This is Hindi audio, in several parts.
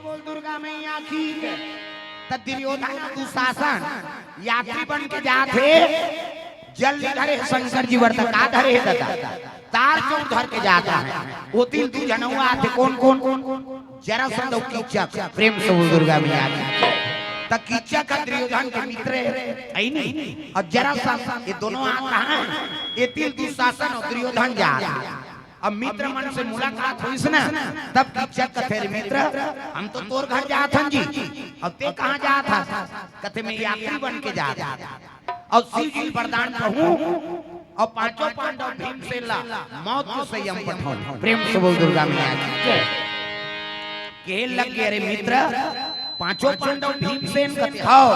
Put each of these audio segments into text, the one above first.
बोल दुर्गा मैया की दुर्योधन दुशासन यात्री बन के जाते जल धरे शंकर जी वर्त का धरे दादा तार जो धर के जाता है वो तीन तू जनवा थे कौन कौन जरा संदो कीचक प्रेम से बोल दुर्गा मैया की तक कीचक का दुर्योधन के मित्र है नहीं और जरा सा ये दोनों आ कहां है ये तीन दुशासन और दुर्योधन जा अब मित्र मन से मुलाकात हुई ना तब कीचक का थे मित्र हम तो तोर घर जाथन जी अब ते कहां जा था कथे में यात्री बन के जा और शिव जी वरदान कहूं और पांचों पांडव भीमसेन ला मौत को संयम पठाओ प्रेम से बोल दुर्गा मैया की के लग गए रे मित्र पांचों पांडव भीमसेन का दिखाओ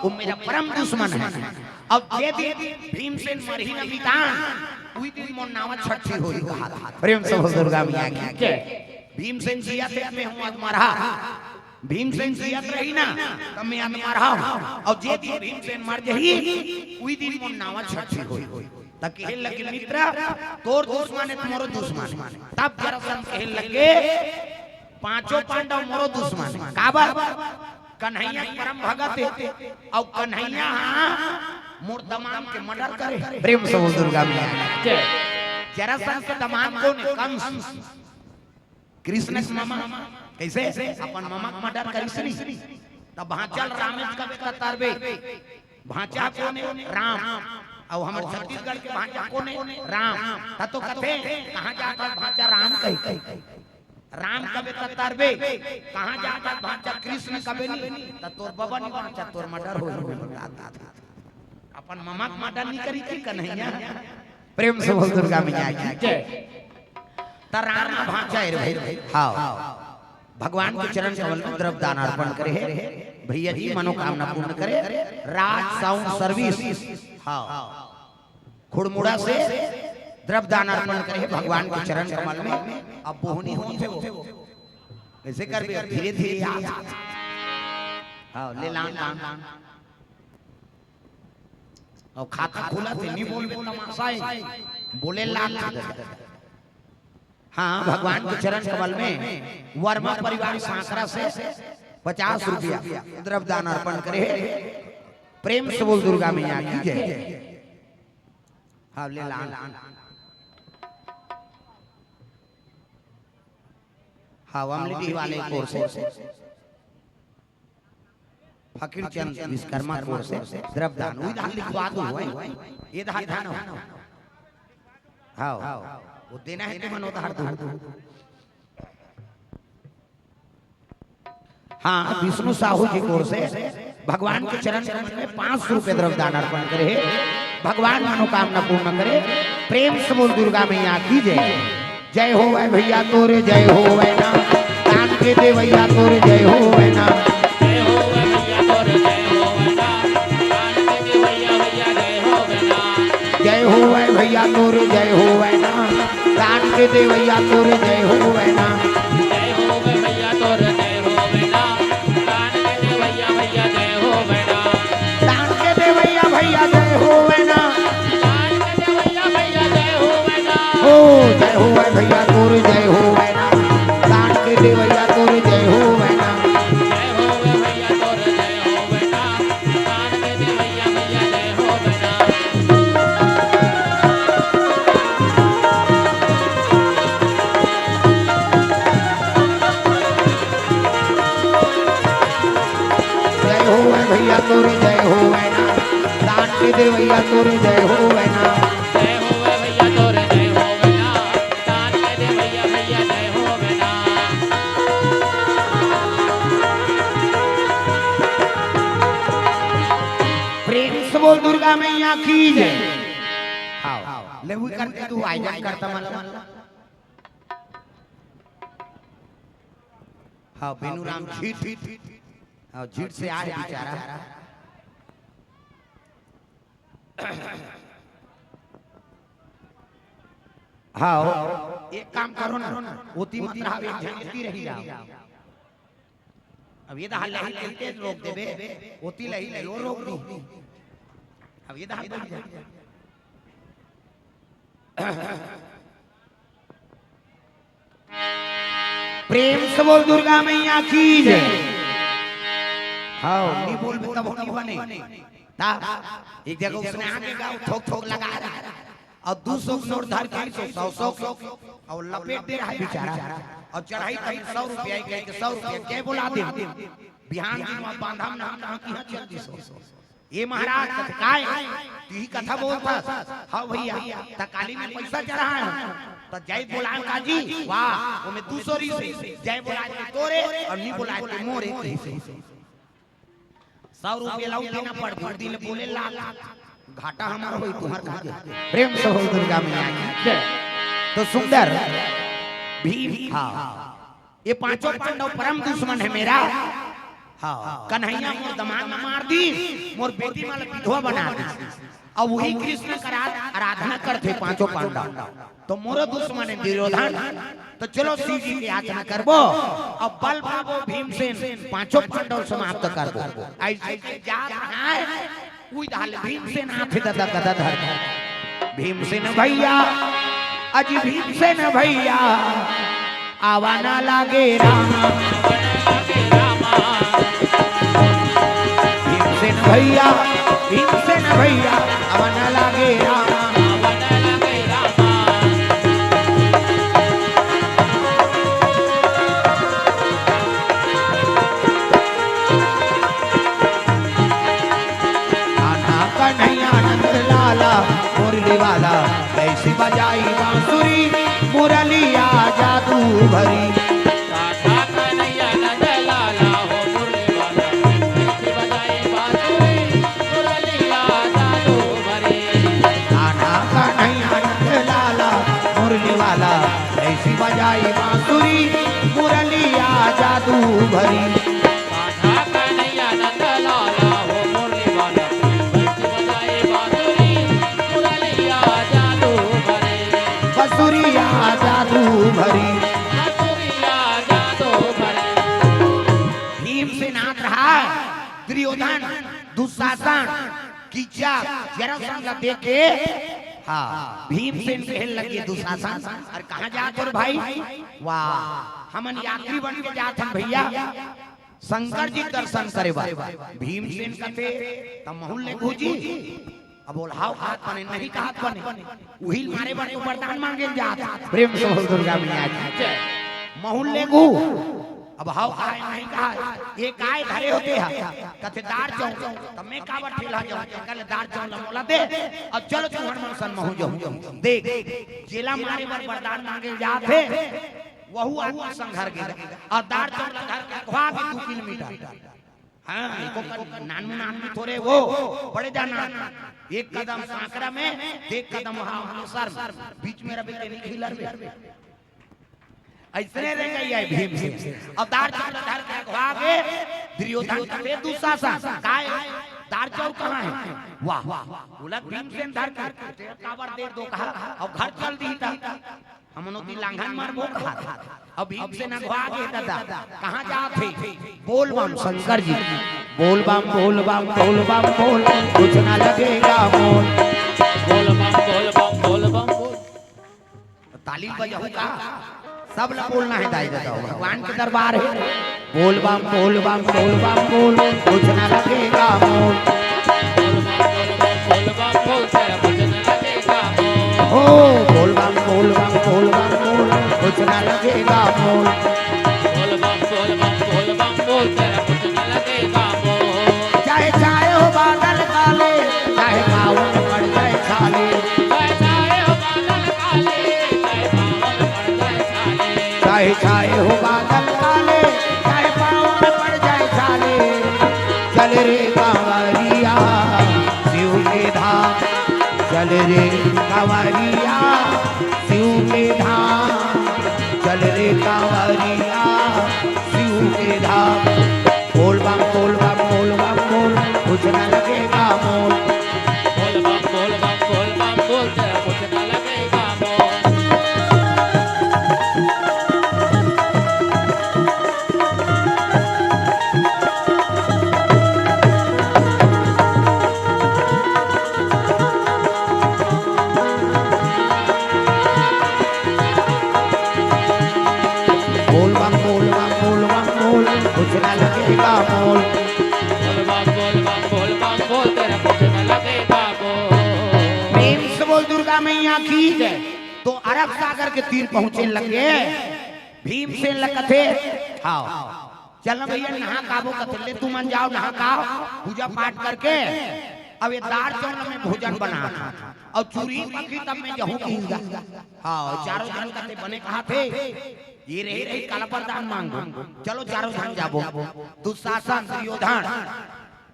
वो मेरा परम दुश्मन है अब जे दिन भीमसेन मरही न मितान उई दिन मोर नावा छठी होई प्रेम से बोल दुर्गा मैया की भीमसेन जिया थे में हूं मरा भीमसेन जियत रही ना तब मैं आज मरा और जे दिन भीमसेन मर जही उई दिन मोर नावा छठी होई तब कहे लगे मित्र तोर दुश्मन है तुम्हारो दुश्मन तब जरा सन कहे लगे पांचों पांडव मोरो दुश्मन काबर कन्हैया परम भगत है और कन्हैया मोर दमाम के मर्डर करे प्रेम से बोल दुर्गा मैया जरा सन के दमाम कौन है कंस कृष्ण के मामा कैसे अपन मामा का मर्डर करी तब भांचल रामेश का बेटा तारबे भांचा कौन है राम और हमारे छत्तीसगढ़ के भांचा कौन है राम ता तो कथे कहां जाता भांचा राम कही राम का बेटा तारबे कहां जाता भांचा कृष्ण का बेनी ता तोर बाबा नहीं भांचा तोर मर्डर हो अपन मामा का मर्डर नहीं करी थी कन्हैया प्रेम से बोल दुर्गा मैया की जय ता राम का भांचा है भाई हां भगवान के चरण कमल में द्रव्य दान अर्पण करे भैया जी मनोकामना पूर्ण करे राज साउंड सर्विस हाँ खुड़मुड़ा से द्रव्य दान अर्पण करे भगवान के चरण कमल में अब बोहनी हो थे वो कैसे कर धीरे धीरे हाँ ले लान और खाता खुला थे नहीं बोल तमाशाए बोले लाल हाँ भगवान के चरण कमल में वर्मा परिवार सांकरा से 50 रुपया द्रव्य दान अर्पण करे प्रेम से बोल दुर्गा मैया की जय हाँ ले लान हाँ अमली वाले कोर से फकीर चंद विश्वकर्मा कोर से द्रव्य दान वही दान लिखवा दो ये दान हाँ वो देना है तो मनोधार दो हाँ विष्णु साहू जी की ओर से भगवान के चरण में 500 रुपए द्रव्य दान अर्पण करे भगवान मनोकामना पूर्ण करे प्रेम से बोल दुर्गा मैया की जय जय हो वै भैया तोरे जय हो वै ना दान के दे भैया तोरे जय हो वै ना जय हो वै भैया तोरे जय हो वै ना दान के दे भैया भैया जय हो वै ना जय हो वै भैया तोरे जय हो वै ना दान के दे भैया तोरे जय हो वै ना जय हो वै भैया तोरे जय हो वै ना दान के दे भैया भैया जय हो वै ना दान के दे भैया भैया जय हो वै ना दान के दे भैया भैया जय हो वै ना ओ जय हो वै भैया तोरे जय हो वै ना दान के दे भैया तोरे जय हो वै ना जय हो वै भैया तोरे जय हो वै ना दान के दे भैया भैया जय हो वै ना भैया तोरे जय हो वै ना दान के दे भैया तोरे जय हो वै ना जय हो वै भैया तोरे जय हो वै ना दान के दे भैया भैया जय हो वै ना प्रेम से बोल दुर्गा मैया की जय हां ले वो करते तू आयोजन करता मतलब हां बेनू राम झीठ हाँ झीठ से आए बेचारा हाँ एक काम करो ना ओती मत रहा एक झंडी रही जाओ अब ये तो हल्ला खेलते रोक देबे ओती लही ले रोक दी अब ये तो हल्ला प्रेम से बोल दुर्गा मैया की जय। हाँ नहीं बोल तब नहीं बने ता एक जगह उसने आगे गाँव ठोक ठोक लगा रहा है और 200 नोट धर के 100 और लपेट दे रहा है बेचारा और चढ़ाई तक 100 रुपया कह के 100 रुपया क्या बोला दे बिहान दिन बांधा ना कहां चल दी 100 ये महाराज काय यही कथा बोलता हाँ भैया तकाली में पैसा चढ़ा है तो जय बोलाए काजी वाह वो में 200 से जय बोलाए के तोरे और नहीं बोलाए के मोरे 100 रुपया लाऊ देना पड़ दो दिन बोले लाख घाटा हमारा होई तुम्हार घाटे प्रेम से हो दुर्गा मैया की तो सुंदर भीम हाँ ये पांचों पांडव परम दुश्मन है मेरा हाँ कन्हैया मोर दमाद में मार दी मोर बेटी माल विधवा बना दी और वही कृष्ण का आराधना करते पांचों पांडव तो मोर दुश्मन है दुर्योधन तो चलो शिव जी की याचना करबो और बल बाबो भीमसेन पांचों पांडव समाप्त कर दो ऐसे जा रहा है कोई डाल भीमसेन हाथ दादा गदा धर भीमसेन भैया अजी भीमसेन भैया आवाना लागे रामा भैया भीमसेन भैया आवाना लागे रामा मुरली वाला कैसी बजाई बांसुरी मुरलिया जादू भरी कन्हैया नंद लाला हो मुरली वाला कैसी बजाई बांसुरी मुरलिया जादू भरी आना कन्हैया नंद लाला मुरली वाला कैसी बजाई बांसुरी मुरलिया जादू भरी भरी भीमसेन नाथ रहा दुर्योधन दुशासन कीचा जरा संग देखे हाँ भीमसेन कहने लगे दुशासन और कहाँ जाते हो भाई वाह हमन यात्री बन के जाते हैं भैया शंकर जी दर्शन करे भीमसेन कहते तब मोहल्ले भूजी अब बोल हाथ बने नहीं कहा बने वही मारे बने वरदान मांगे जात प्रेम से हो दुर्गा मैया की मोहल्ले गु अब हाउ आए नहीं कहा ये काय धरे होते हैं कहते दार चौक तब मैं कावर ठेला जाऊं कल दार चौक मोला दे और चलो तू हनुमान सन महू जाऊं देख जिला मारे वरदान मांगे जाते वहु आत्मा संघर के और दार चौक घर के खवा के 2 किलोमीटर हाँ नानू नानू थोड़े वो बड़े जाना एक कदम सांकरा में एक कदम वहां सर बीच में रबे नहीं खिलर में ऐसने रह गई है भीमसेन अब दार चौक धर के भागे दुर्योधन के दुशासन काय दार चौक कहां है वाह बोला भीमसेन धर के कावर दे दो कहा अब घर चल दी था हमनो की लांघन मारबो कहा अब भीमसेन भागे दादा कहां जाते बोल बम शंकर जी बोल बम बोल बम बोल बम बोल कुछ ना लगेगा मोल बोल बम बोल बम बोल बम बोल ताली बजाओ का सब लोग बोलना है दाई दादा भगवान के दरबार है बोल बम बोल बम बोल बम बोल कुछ ना लगेगा मोल बोल बम बोल तेरा कुछ ना लगेगा मोल ओ बोल बम बोल बम बोल बम बोल कुछ ना लगेगा मोल बोल बम बोल बम बोल बम बोल तेरा कुछ ना लगेगा मोल चाहे चाहे हो बादल काले चाहे पावन पड़ जाए छाले चाहे हो बादल काले चाहे छाए हो बादल काले चाहे पावन पड़ जाए छाले चल रे कांवरिया शिव के धाम चल रे कांवरिया शिव के धाम चल रे कांवरिया शिव के धाम बोल बम बोल बम बोल बम बोल कुछ न लगेगा मोल बोल बम बोल बम बोल बम बोल तेरा कुछ न लगेगा मोल दुर्गा मैया खींच तो अरब सागर के तीर पहुंचे लगे भीम से लगते हाँ चल भैया नहा काबो कतले तू मन जाओ नहा काओ पूजा पाठ करके अब ये दार चौल में भोजन बना और चूरी पकी तब में जहूं कींगा हाँ चारों जन करते बने कहा थे ये रही काला पर दान मांगो चलो चारों जन जाबो दुशासन दुर्योधन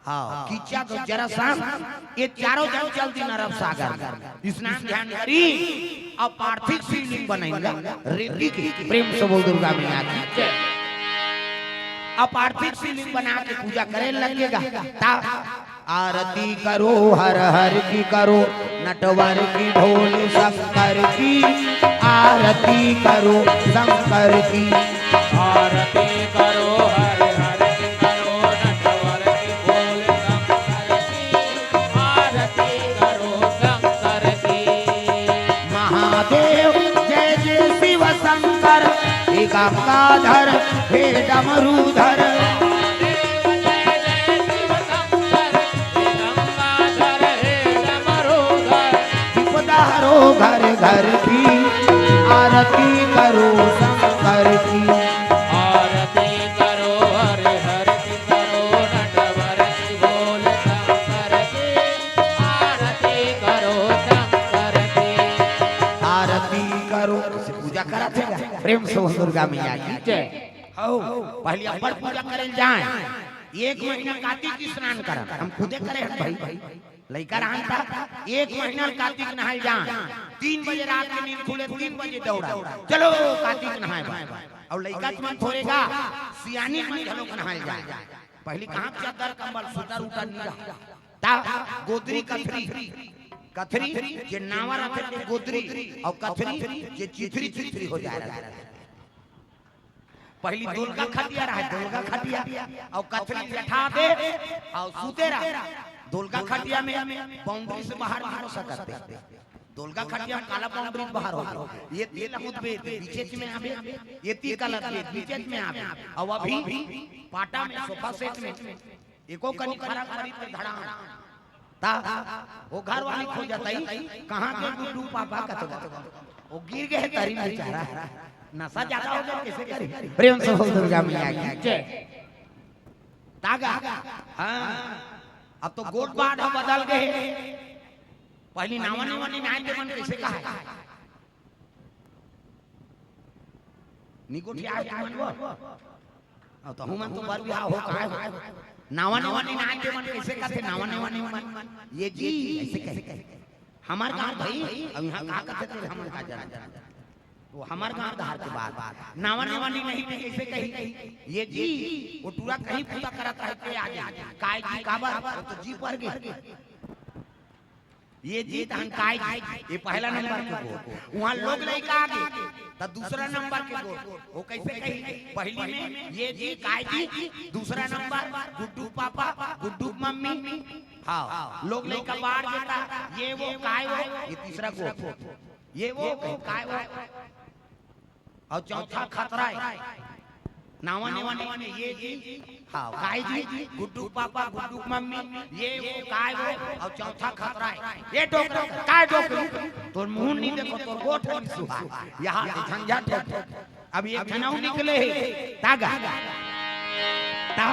हाँ कीचा तो जरासंध ये चारों जन चल दी अरब सागर स्नान ध्यान करी और पार्थिव शिवलिंग बनाएंगे रेती की प्रेम से बोल दुर्गा मैया की अब पार्थिव शिवलिंग बना के पूजा करे लगेगा ता आरती करो हर हर की करो नटवर की ढोल शंकर की आरती करो शंकर की आरती करो हर हर की करो नटवर की ढोल शंकर की आरती करो शंकर की महादेव जय जय शिव शंकर हे गंगाधर हे डमरूधर घर घर की आरती करो शंकर की आरती करो हर हर की करो नटवर की बोल शंकर की आरती करो शंकर की आरती करो पूजा करा थे प्रेम से दुर्गा मैया की जय हो पहले अपर पूजा करें जाए एक महीना कार्तिक स्नान कर हम खुदे करे भाई लड़का रहता एक महीना कार्तिक नहाए जाए 3 बजे रात में नींद खुले 3 बजे दौड़ा चलो कार्तिक नहाए और लड़का तुम थोड़ेगा सियानी में चलो नहाए जाए पहले कहां चादर कंबल सूटर उतर नहीं रहा ता गोदरी कथरी जे नावा रखे गोदरी और कथरी जे चिथरी चिथरी हो जा रहा पहली दुर्गा खटिया रहा दुर्गा खटिया और कथरी बैठा दे और सूते रहा दुर्गा खटिया में बाउंड्री से बाहर नहीं हो सकते दुर्गा खटिया में काला बाउंड्री बाहर हो ये तीन खुद पे बीच में आवे ये तीन कलर के बीच में आवे और अभी पाटा में सोफा सेट में एको कनी खड़ा करी पे धड़ा ता वो घर वाली खो जाता ही कहां के गुड्डू पापा कतो वो गिर गए तरी बेचारा नशा ज्यादा हो गया कैसे करे प्रेम से बोल दुर्गा मैया की जय तागा हां अब तो गोट बाट बदल गए पहली नावन नाय के मन कैसे कहा निकोठी आ मन वो अब तो हम तो बर बियाह हो कहा नावन नाय के मन कैसे कहते नावन मन ये जी ऐसे कैसे हमार गांव भाई अब यहां का कहते थे हमन का जाना वो हमार गांव धार के बाद नावन नहीं कैसे कही ये जी वो टूरा कहीं पूजा करता है के आगे काय जी काबर तो जी पर गए ये जी तहन काय जी ये पहला नंबर के गो वहां लोग लइका आगे तब दूसरा नंबर के गो वो कैसे कही पहली में ये जी काय जी दूसरा नंबर गुड्डू पापा गुड्डू मम्मी हां लोग लइका बाहर देता ये वो काय वो ये तीसरा गो ये वो काय वो और चौथा खतरा है नावा ने ये जी हां काय जी गुड्डू पापा गुड्डू मम्मी ये वो काय वो और चौथा खतरा है ये टोकरा काय टोकरी तोर मुंह नहीं देखो तोर गोठ नहीं सुहा यहां झंझट है अब ये खनाऊ निकले तागा ता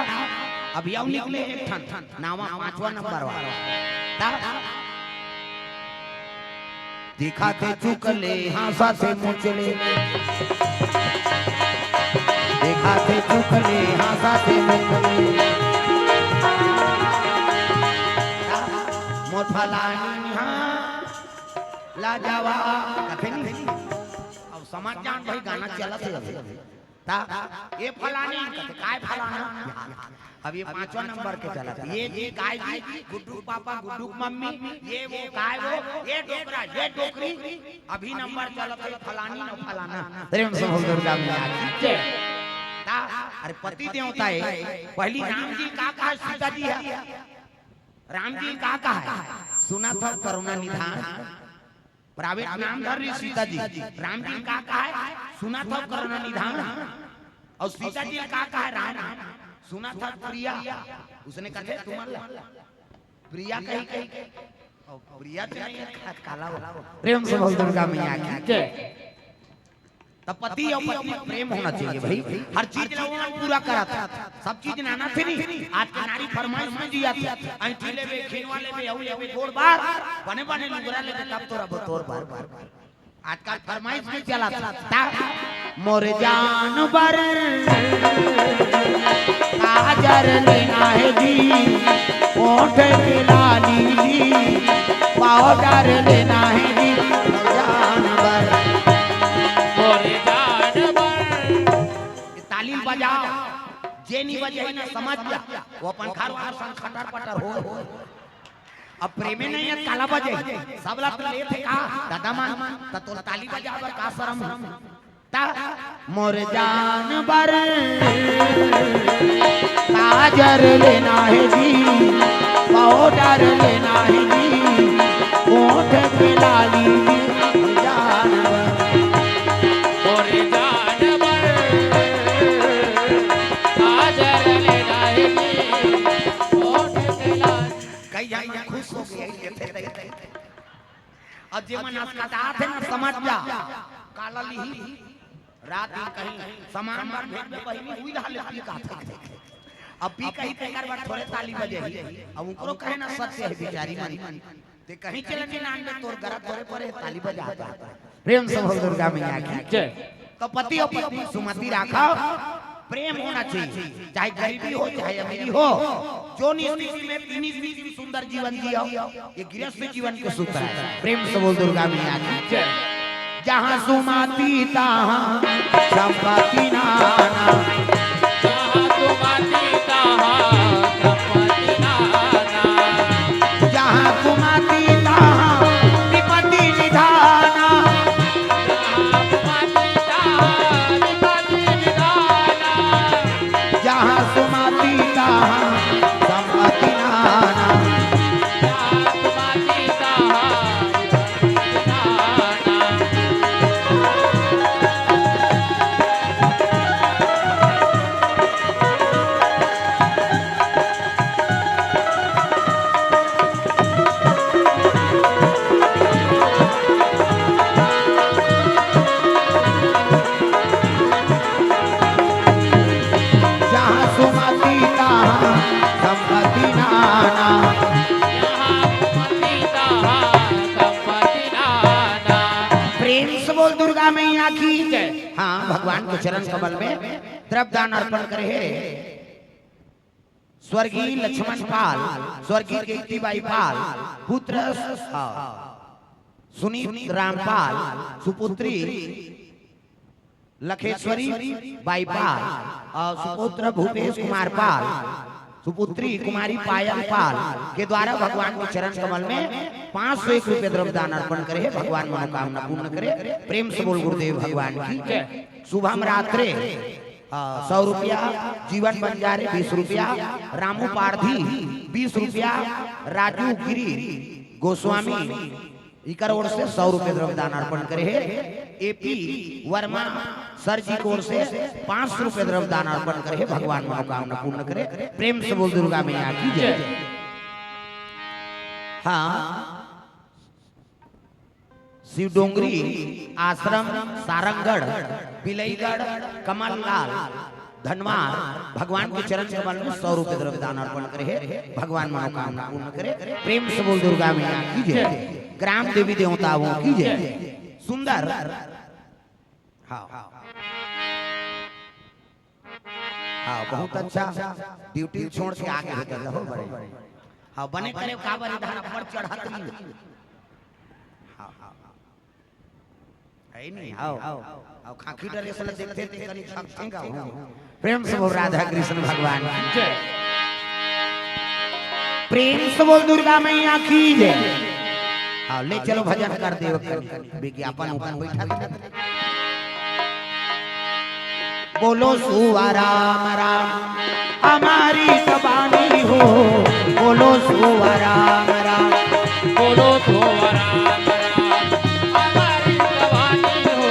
अब यौ निकले एक ठन नावा पांचवा नंबर वाला ता दिखाते चुकले हंसाते मुचले दिखाते चुकले हंसाते मुचले मोर फलानी हां लाजवा कथे नहीं अब समाज जान भाई गाना चलत है ता ये फलानी कथे काय फलाना अब ये पांचवा नंबर के चला ये जी काय जी गुड्डू पापा गुड्डू मम्मी ये वो काय वो ये टोकरा ये टोकरी अभी नंबर चला है फलानी न फलाना प्रेम से बोल दुर्गा मैया की ता अरे पति देवता है पहली राम जी का कहा सीता जी है राम जी का कहा है सुना था करुणा निधान प्राइवेट नाम धर रही सीता जी राम जी का कहा है सुना था करुणा निधान और सीता जी का कहा है राम सुना था प्रिया उसने कहा तुम्हारा प्रिया कही प्रिया काला प्रेम से बोल दुर्गा मैया की जय। तब पति और पत्नी में प्रेम होना चाहिए भाई। हर चीज लोगों ने पूरा करा था, सब चीज नाना थे नहीं। आज के नारी फरमाइश में जिया थी, अंटी ले बे, खीनवा ले बे, औले बे, गोड़ बार बने बने लुगरा ले बे, तब तोरा बतौर बार बार। आजकल फरमाइश में चला था मोर जानवर काजर लेना है जी, ओठ पे लाली जी, पाउडर लेना है जी, जानवर मोरे जानवर। ताली बजाओ, जे नहीं बजे ना समझ जा वो अपन खारवार संग खटर पटर हो। अब प्रेमे नहीं है काला बजे सब लत ले थे का दादा मान त तो ताली बजावर का शर्म ता मोर जानवर काजर लेना है जी, पाउडर लेना है जी, ओठ पे लाली जी, जानवर मोरे जानवर काजर लेना है जी, ओठ पे लाल। कई जान खुश हो गए और जे मन अस्कता थे ना समझ जा काला ली रात में कहीं सामान बार भेज में पहिली हुई रहा लेती का था। अब भी कहीं पेकर बार थोड़े ताली बजे अब उनको कहे ना सत्य है बेचारी मन ते कहीं चले के नाम में तोर गरा थोड़े परे ताली बजाता प्रेम से बोल दुर्गा मैया की जय। तो पति और पत्नी सुमति रखो, प्रेम होना चाहिए, चाहे गरीबी हो चाहे अमीरी हो, जो स्थिति में तीन स्थिति सुंदर जीवन जियो, ये गृहस्थ जीवन के सूत्र है। प्रेम से बोल दुर्गा मैया की जय। जहाँ सुमति तहाँ संपत्ति नाना, जहाँ सुमति तहाँ संपत्ति नाना, जहाँ सुमति तहाँ विपत्ति निधाना, जहाँ सुमति तहाँ विपत्ति निधाना, जहाँ सुमति तहाँ संपत्ति नाना, जहाँ सुमति तहाँ विपत्ति नाना। जहाँ सुमति तहाँ संपत्ति नाना। जहाँ सुमति तहाँ संपत्ति नाना। प्रेम से बोल दुर्गा मैया की जय। हाँ भगवान के चरण कमल में द्रव्यदान अर्पण करे है। स्वर्गीय लक्ष्मण पाल, स्वर्गीय कीर्तिबाई पाल, पुत्र सुनीत रामपाल, सुपुत्री लखेश्वरी बाई पाल और सुपुत्र भूपेश कुमार पाल, सुपुत्री कुमारी पायल पाल के द्वारा भगवान के चरण कमल में 501 रुपये द्रव्यदान अर्पण करे, भगवान मनोकामना पूर्ण करे। प्रेम से बोल गुरुदेव भगवान की जय। शुभम रात्रे 100 रुपया, जीवन बंजारे 20 रुपया, रामू पारधी 20 रुपया, राजू गिरी गोस्वामी इकर ओर से 100 रुपये द्रव्यदान अर्पण करे है। एपी वर्मा सर जी की ओर से 500 रुपये द्रव्यदान अर्पण करे है, भगवान मनोकामना पूर्ण करे। प्रेम से बोल दुर्गा मैया की जय। हाँ शिवडोंगरी आश्रम सारंगगढ़ बिलईगढ़ कमललाल धनवार भगवान के चरण कमल में 100 रुपये द्रव्यदान अर्पण करे है, भगवान मनोकामना पूर्ण करे। प्रेम से बोल दुर्गा मैया की जय। ग्राम देवी देवताओं की जय। सुंदर हाँ हाँ बहुत अच्छा ड्यूटी छोड़ के आगे होते रहो बड़े हाँ बने करे का बड़ी धारा पर चढ़त नहीं हाँ है नहीं आओ आओ खाकी डरे से देखते थे कनी छक्केगा प्रेम से बोल राधा कृष्ण भगवान की जय। प्रेम से बोल दुर्गा मैया की जय। हाँ ले चलो भजन कर देव विज्ञापन ऊपर बैठा बोलो सुवा राम राम हमारी कबानी हो, बोलो सुवा राम राम, बोलो तो राम राम हमारी कहानी हो,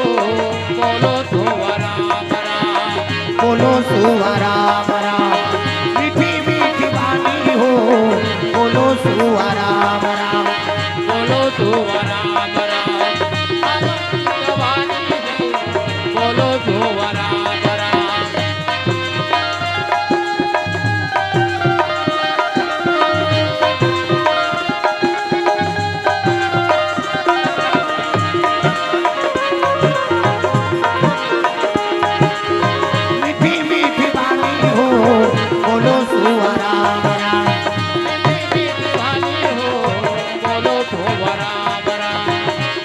बोलो तो राम राम, बोलो सुवा राम राम, मीठी मीठी वाणी हो, बोलो सुवा राम राम, सुवरा बरा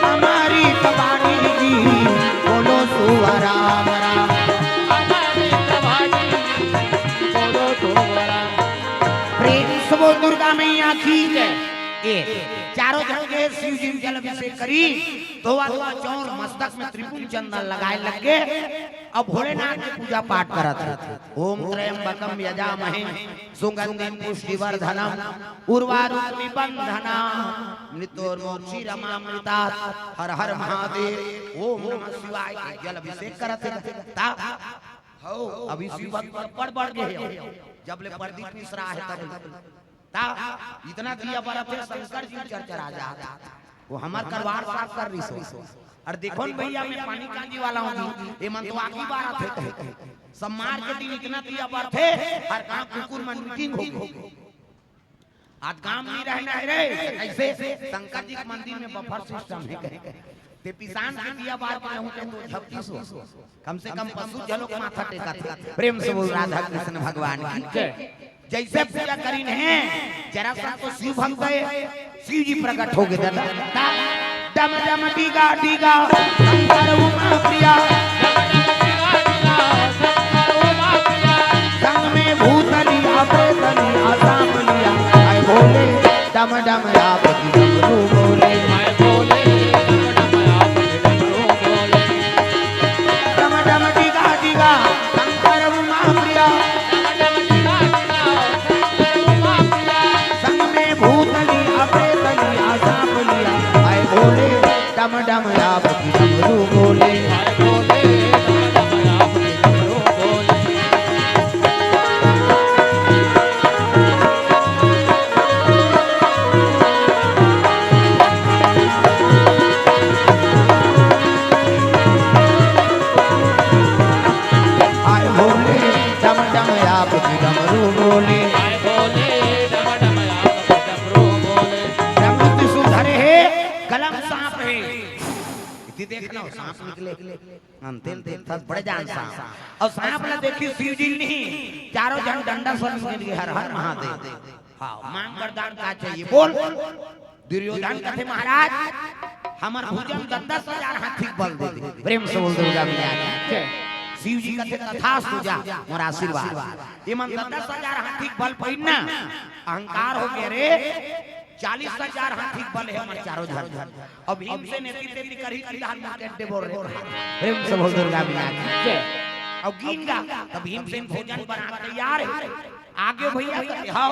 हमारी कबाड़ी जी बोलो सुवराम राम। हमारी कबाड़ी बोलो सुवरा। प्रेम से वो दुर्गा मैया की जय। चारों जन के शिव जी जल अभिषेक करी धोआ धोआ चौर मस्तक में त्रिपुर चंदन लगाए लगे। अब भोलेनाथ की पूजा पाठ करत ओम त्र्यंबकम यजामहे सुगंधिं पुष्टिवर्धनम उर्वारुकमिव बंधनम मृत्योर्मोक्षीरमामृतात् हर हर महादेव ओम नमः शिवाय के जल अभिषेक करत ता हो अभी शिव भक्त बढ़ गए जब ले प्रदीप मिश्रा है तब ता इतना दिया बरत है शंकर जी चर्चा जाता वो हमार करवार साफ कर रही सो और देखो न भैया मैं पानी कांजी वाला हूं ये मन तो आकी बात है कहे सम्मान के दिन इतना दिया बरत है हर काम कुकुर मन मीटिंग हो आज काम नहीं रहना है रे ऐसे शंकर जी के मंदिर में बफर सिस्टम है कहे ते पिसान के दिया बार पर हूं तो झपकी सो कम से कम पशु झलोक माथा टेका प्रेम से बोल राधा कृष्ण भगवान की जय। जैसे पूजा करीन है जरा सा तो शिव भक्त है शिव जी प्रकट हो गए दादा डम डम डीगा डीगा शंकर उमा प्रिया संग में भूतली अपेतली आसाम लिया आए भोले डम डम आप की डमरू बोले आए बोले डम डम डीगा डीगा शंकर उमा प्रिया भूतली अपेतली आसाम लिया आए भोले डम डम आप की डमरू बोले आए बोले आप बोले आए भोले डम डम आप की डमरू बोले आए बोले डमरू बोले। रंग त्रिशूल धरे है कलम सांप है इति देखना सांप निकले तेल तेल था बड़े जान सांप और सांप ने देखी शिव जी नहीं चारों जन डंडा सर के लिए हर हर महादेव हां मांग वरदान का चाहिए बोल दुर्योधन कथे महाराज हमर भुजन 10,000 हाथी बल दे दे प्रेम से बोल दुर्गा मैया जय। शिव जी कथे तथास्तु जा मोर आशीर्वाद ये मन 10,000 हाथी बल पहिना अहंकार हो गया रे 40,000 हाथी बल है हमारे चारों जन अब भीम से नेति तेति करी हाथ मार्केट दे बोल रहे प्रेम से बोल दुर्गा मैया जय। अब गीन गा तब भीम से भोजन बना तैयार है आगे भैया हां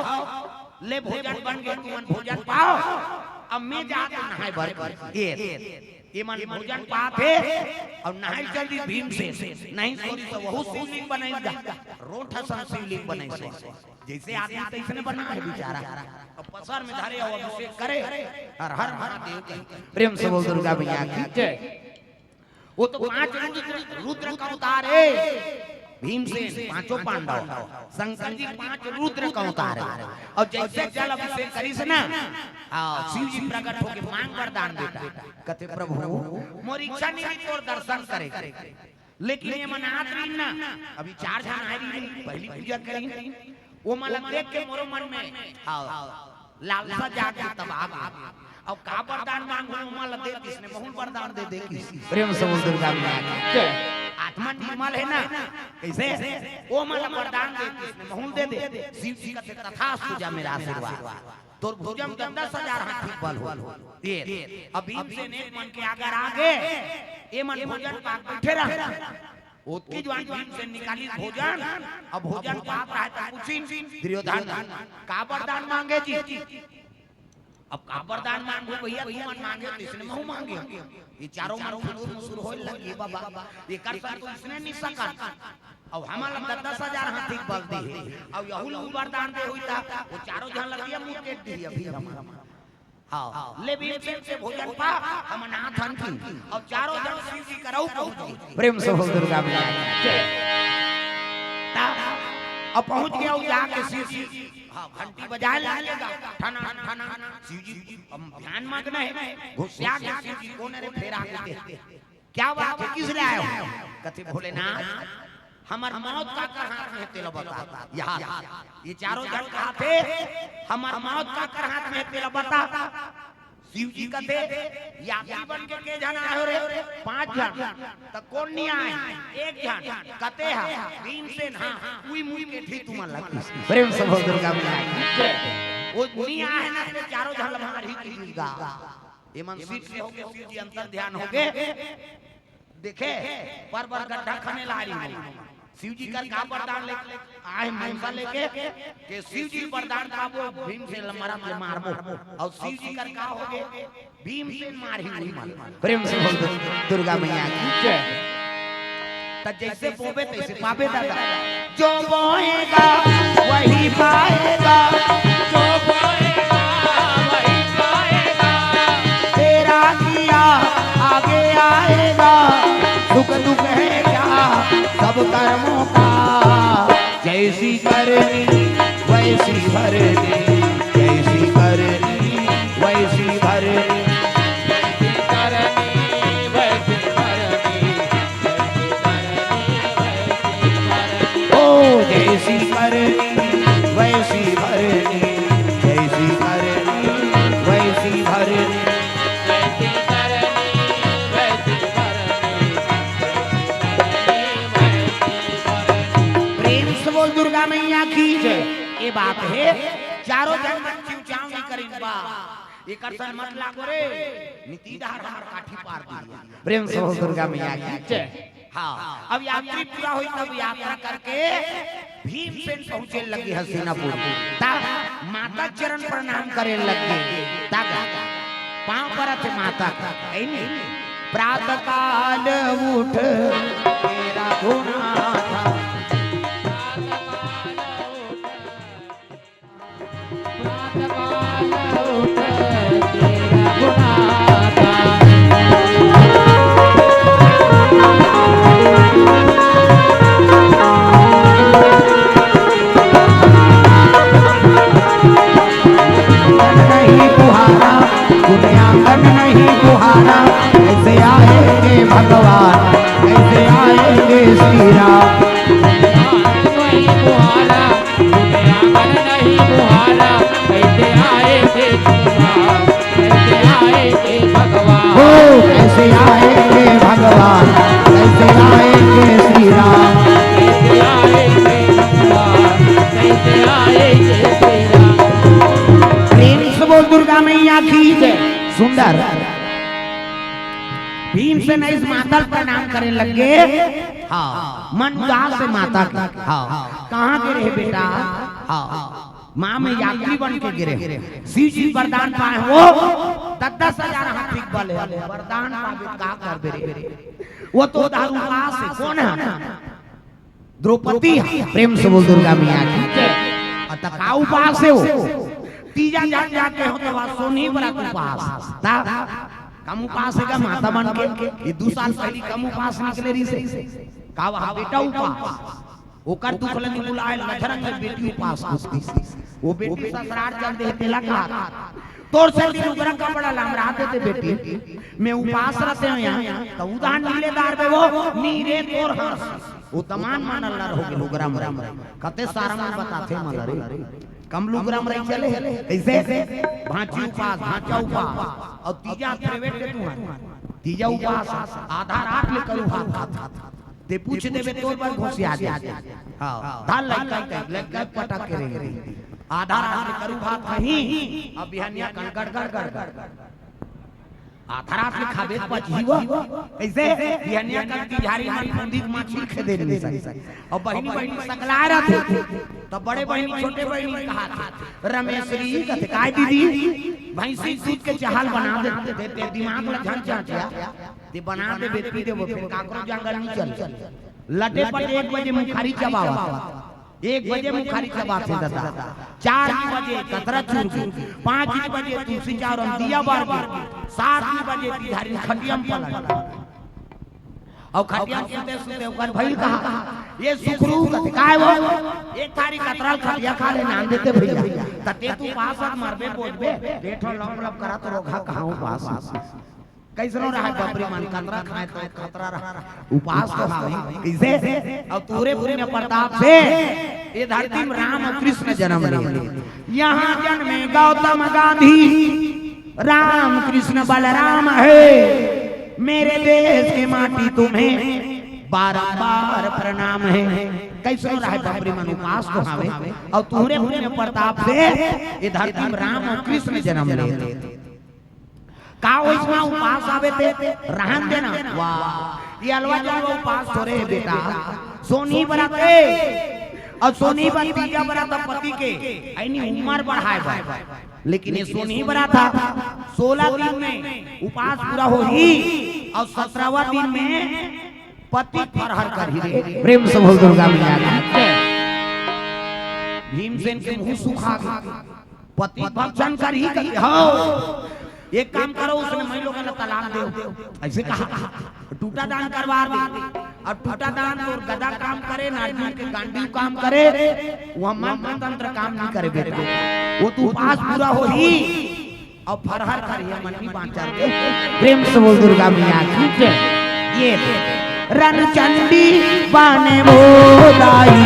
ले भोजन बन गए तुमन भोजन पाओ अब मैं जाके नहाए भर ये मन भोजन पाते और नहाई जल्दी भीम से नहीं सोची तो बहुत शिवलिंग बनाएगा रोठ सन शिवलिंग बनाई जैसे आदमी तैसने बना है बेचारा अब पसर में धरे और अभिषेक करे हर हर महादेव की प्रेम से बोल दुर्गा मैया की जय। वो तो 5 रुद्र का अवतार है भीमसेन पांचों पांडव शंकर जी 5 रुद्र का अवतार है और जैसे जल अभिषेक करी से ना शिव जी प्रकट होके मांग वरदान देता कहते प्रभु मोर इच्छा नहीं तोर दर्शन करे लेकिन ये मनात रही ना अभी 4 जन आ रही पहली पूजा करी वो मतलब देख के मोरो मन में लालसा जाग तब आ अब का वरदान मांगो माला दे किसने बहुल वरदान दे दे किसी प्रेम से बोल दुर्गा मैया आत्मा निर्मल है ना कैसे वो माला वरदान दे किसने बहुल दे दे शिव जी का तथास्तु जा मेरा आशीर्वाद तोर भुजम 10,000 हाथी बल हो ये अब भीम से नेक मन के आगे ये मन भोजन पाक बैठे रहा ओतकी जवान भीम से निकाली भोजन अब भोजन पाप रहा था पूछी दुर्योधन का वरदान मांगे जी अब का वरदान मांगो भैया तू मन मांगे तो इसने महू मांगे ये चारों मन फुलूर मुसुर होय लगी बाबा ये कर तो इसने नहीं सका अब हमारा 10,000 हाथी बल दी अब यहुल वरदान दे हुई था वो चारों जन लगिया मुंह के दी अभी हम हां ले भीम से भोजन पा हम नाथ हन अब चारों जन शिव जी करऊ पहुंच प्रेम से बोल दुर्गा मैया अब पहुंच गया जाके शिव जी हां घंटी बजाए लगेगा ठना ठना शिव जी हम ध्यान मग्न है घुसिया के शिव जी कोने रे फेरा के क्या बात है किस लिए आए हो कहते भोलेनाथ हमार मौत का कर हाथ में तेल बता यहाँ ये चारों जन कहा थे हमार मौत का कर हाथ में तेल बता शिव जी कथे यात्री बन के जन आयो रे 5 जन त कौन नहीं आए 1 जन कते हा भीमसेन हां उई मुई के ठीक तुम लग प्रेम से बोल दुर्गा मैया वो नहीं आए ना तो चारों जन हमारी की गा ये मन सीट से हो गए शिव जी अंतर ध्यान हो गए देखे पर गड्ढा खाने ला रही शिव जी का वरदान लेके आए मनसा लेके के शिव जी वरदान पाबो भीम से मरम ले मारबो और शिव जी का हो गए भीम से मार ही मार प्रेम से बोल दुर्गा मैया की जय त जैसे बोबे तैसे पाबे दादा जो बोएगा वही पाएगा जो बोएगा वही पाएगा तेरा किया आगे आएगा सुख दुख है क्या सब कर्मों का जैसी करनी वैसी भरनी जैसी करनी वैसी भरनी जैसी करनी वैसी भरनी ओ जैसी करनी वैसी भरनी जैसी करनी वैसी भरनी जैसी करनी वैसी प्रेम से बोल दुर्गा मैया की जय ये बात है चारों जन चिवचाव नहीं करिन बा ये करसन मत लागो रे नीतिदार हमार काठी पार दी प्रेम से बोल दुर्गा मैया की जय हां अब यात्री पूरा हुई तब यात्रा करके भीमसेन पहुंचे लगी हसीनापुर ता माता चरण प्रणाम करे लगी ता पांव पर थे माता का है नहीं प्रातः काल उठ तेरा गुना था नहीं बुहारा कैसे आएंगे भगवान कैसे आएंगे श्री राम नहीं बुहारा नहीं बुहारा कैसे आएंगे कैसे आएंगे भगवान हो कैसे आएंगे भगवान कैसे आएंगे श्री राम कैसे आएंगे भगवान कैसे आएंगे श्री राम प्रेम से बोल दुर्गा मैया की जय सुंदर भीम से नहीं माता प्रणाम करने लगे हाँ मन उदास से माता का हाँ कहाँ गिरे बेटा हाँ माँ में यात्री बन के गिरे शिव जी वरदान पाए वो 10,000 हाथी बल है वरदान पावे का कर बेरे वो तो दारू पास है कौन है द्रौपदी प्रेम से बोल दुर्गा मैया की अतका उपास है वो तीजा जान जाके हो तो सोनी बड़ा उपास ता कम उपास है का माता बन के ये 2 साल पहले कम उपास निकले रही से का वहां बेटा उपास ओकर दुख लगी बुलाए लखरंग बेटी उपास वो बेटी ससुराल चल दे तेला का तोर से दिन उगरा कपड़ा लामरा देते बेटी मैं उपास रहते हैं यहां तो उदान नीलेदार बे वो नीरे तोर हंस वो तमान मानल न हो गेल उगरा मरा कते सारा मन बताथे मन रे कम लोग राम रही चले कैसे भांची उपास भांचा उपास और तीजा प्राइवेट के तू तीजा उपास आधा रात ले करू हाथ ते पूछ देबे तोर पर घोसी आ जा हां धान लग पटक के रे आधा रात ले करू भात कहीं अब बिहानिया कणकड़ गड़ आधा रात ले खाबे पजीवा कैसे बिहानिया कणकी झाड़ी मारी फंदी माछी खेदे रे और बहिनी बहिनी सकला रहते तो बड़े बहिनी छोटे बहिनी कहा था रमेशरी कहते काय दीदी भैंसी दूध के चाहल बना देते ते दिमाग में झन चाचा ते बना दे बेटी दे वो फिर काकरो जंगल नहीं चल लटे पर 1 बजे मुखारी चबावा 1 बजे मुखारी चबाते दादा 4 बजे कतरा चूर 5 बजे तुलसी चावल दिया बार 7 बजे तिहारी खटियम पलट और खटिया सुते सुते ऊपर भइल कहा ये सुखरू काय वो एक थारी कतराल खटिया खा ले नाम देते भैया तते तू पास मरबे बोलबे देखो लम लम करा तो रोगा कहां पास कैसनो रहा बबरी मान कतरा खाए तो खतरा रहा उपास तो हावी कैसे और तोरे पूरे में प्रताप से ये धरती में राम और कृष्ण जन्म लिए यहां जन्मे गौतम गांधी राम कृष्ण बलराम है, मेरे देश के माटी तुम्हें बारंबार प्रणाम है। कैसे रहे बाबरी मन उपास तो हावे और तुहरे पुण्य प्रताप से ये धरती में राम और कृष्ण जन्म ले का ओइसमा उपास आवे ते रहन देना। वाह ये अलवा जलवा उपास थोड़े है बेटा। सोनी बराते और सोनी पर तीजा बराता पति के ऐनी उम्र बढ़ाए बा, लेकिन ये सोनी बरा था 16 दिन में उपास पूरा हो ही और 17वां दिन में पति फरहर कर ही रे। प्रेम से बोल दुर्गा मैया की। भीमसेन के मुंह सूखा गया, पति भक्षण कर ही कर हो। एक काम करो उसने मैं लोगों ने तलाक दो, ऐसे कहा टूटा दान करवा दे। और टूटा दान और गदा काम करे ना के गांडी काम करे, वो मंत्र तंत्र काम नहीं करे बेटा। वो तू उपास पूरा हो ही और फरहर कर ही मन की बात चलते। प्रेम से बोल दुर्गा मैया की। ये रन चंडी बाने बोलाई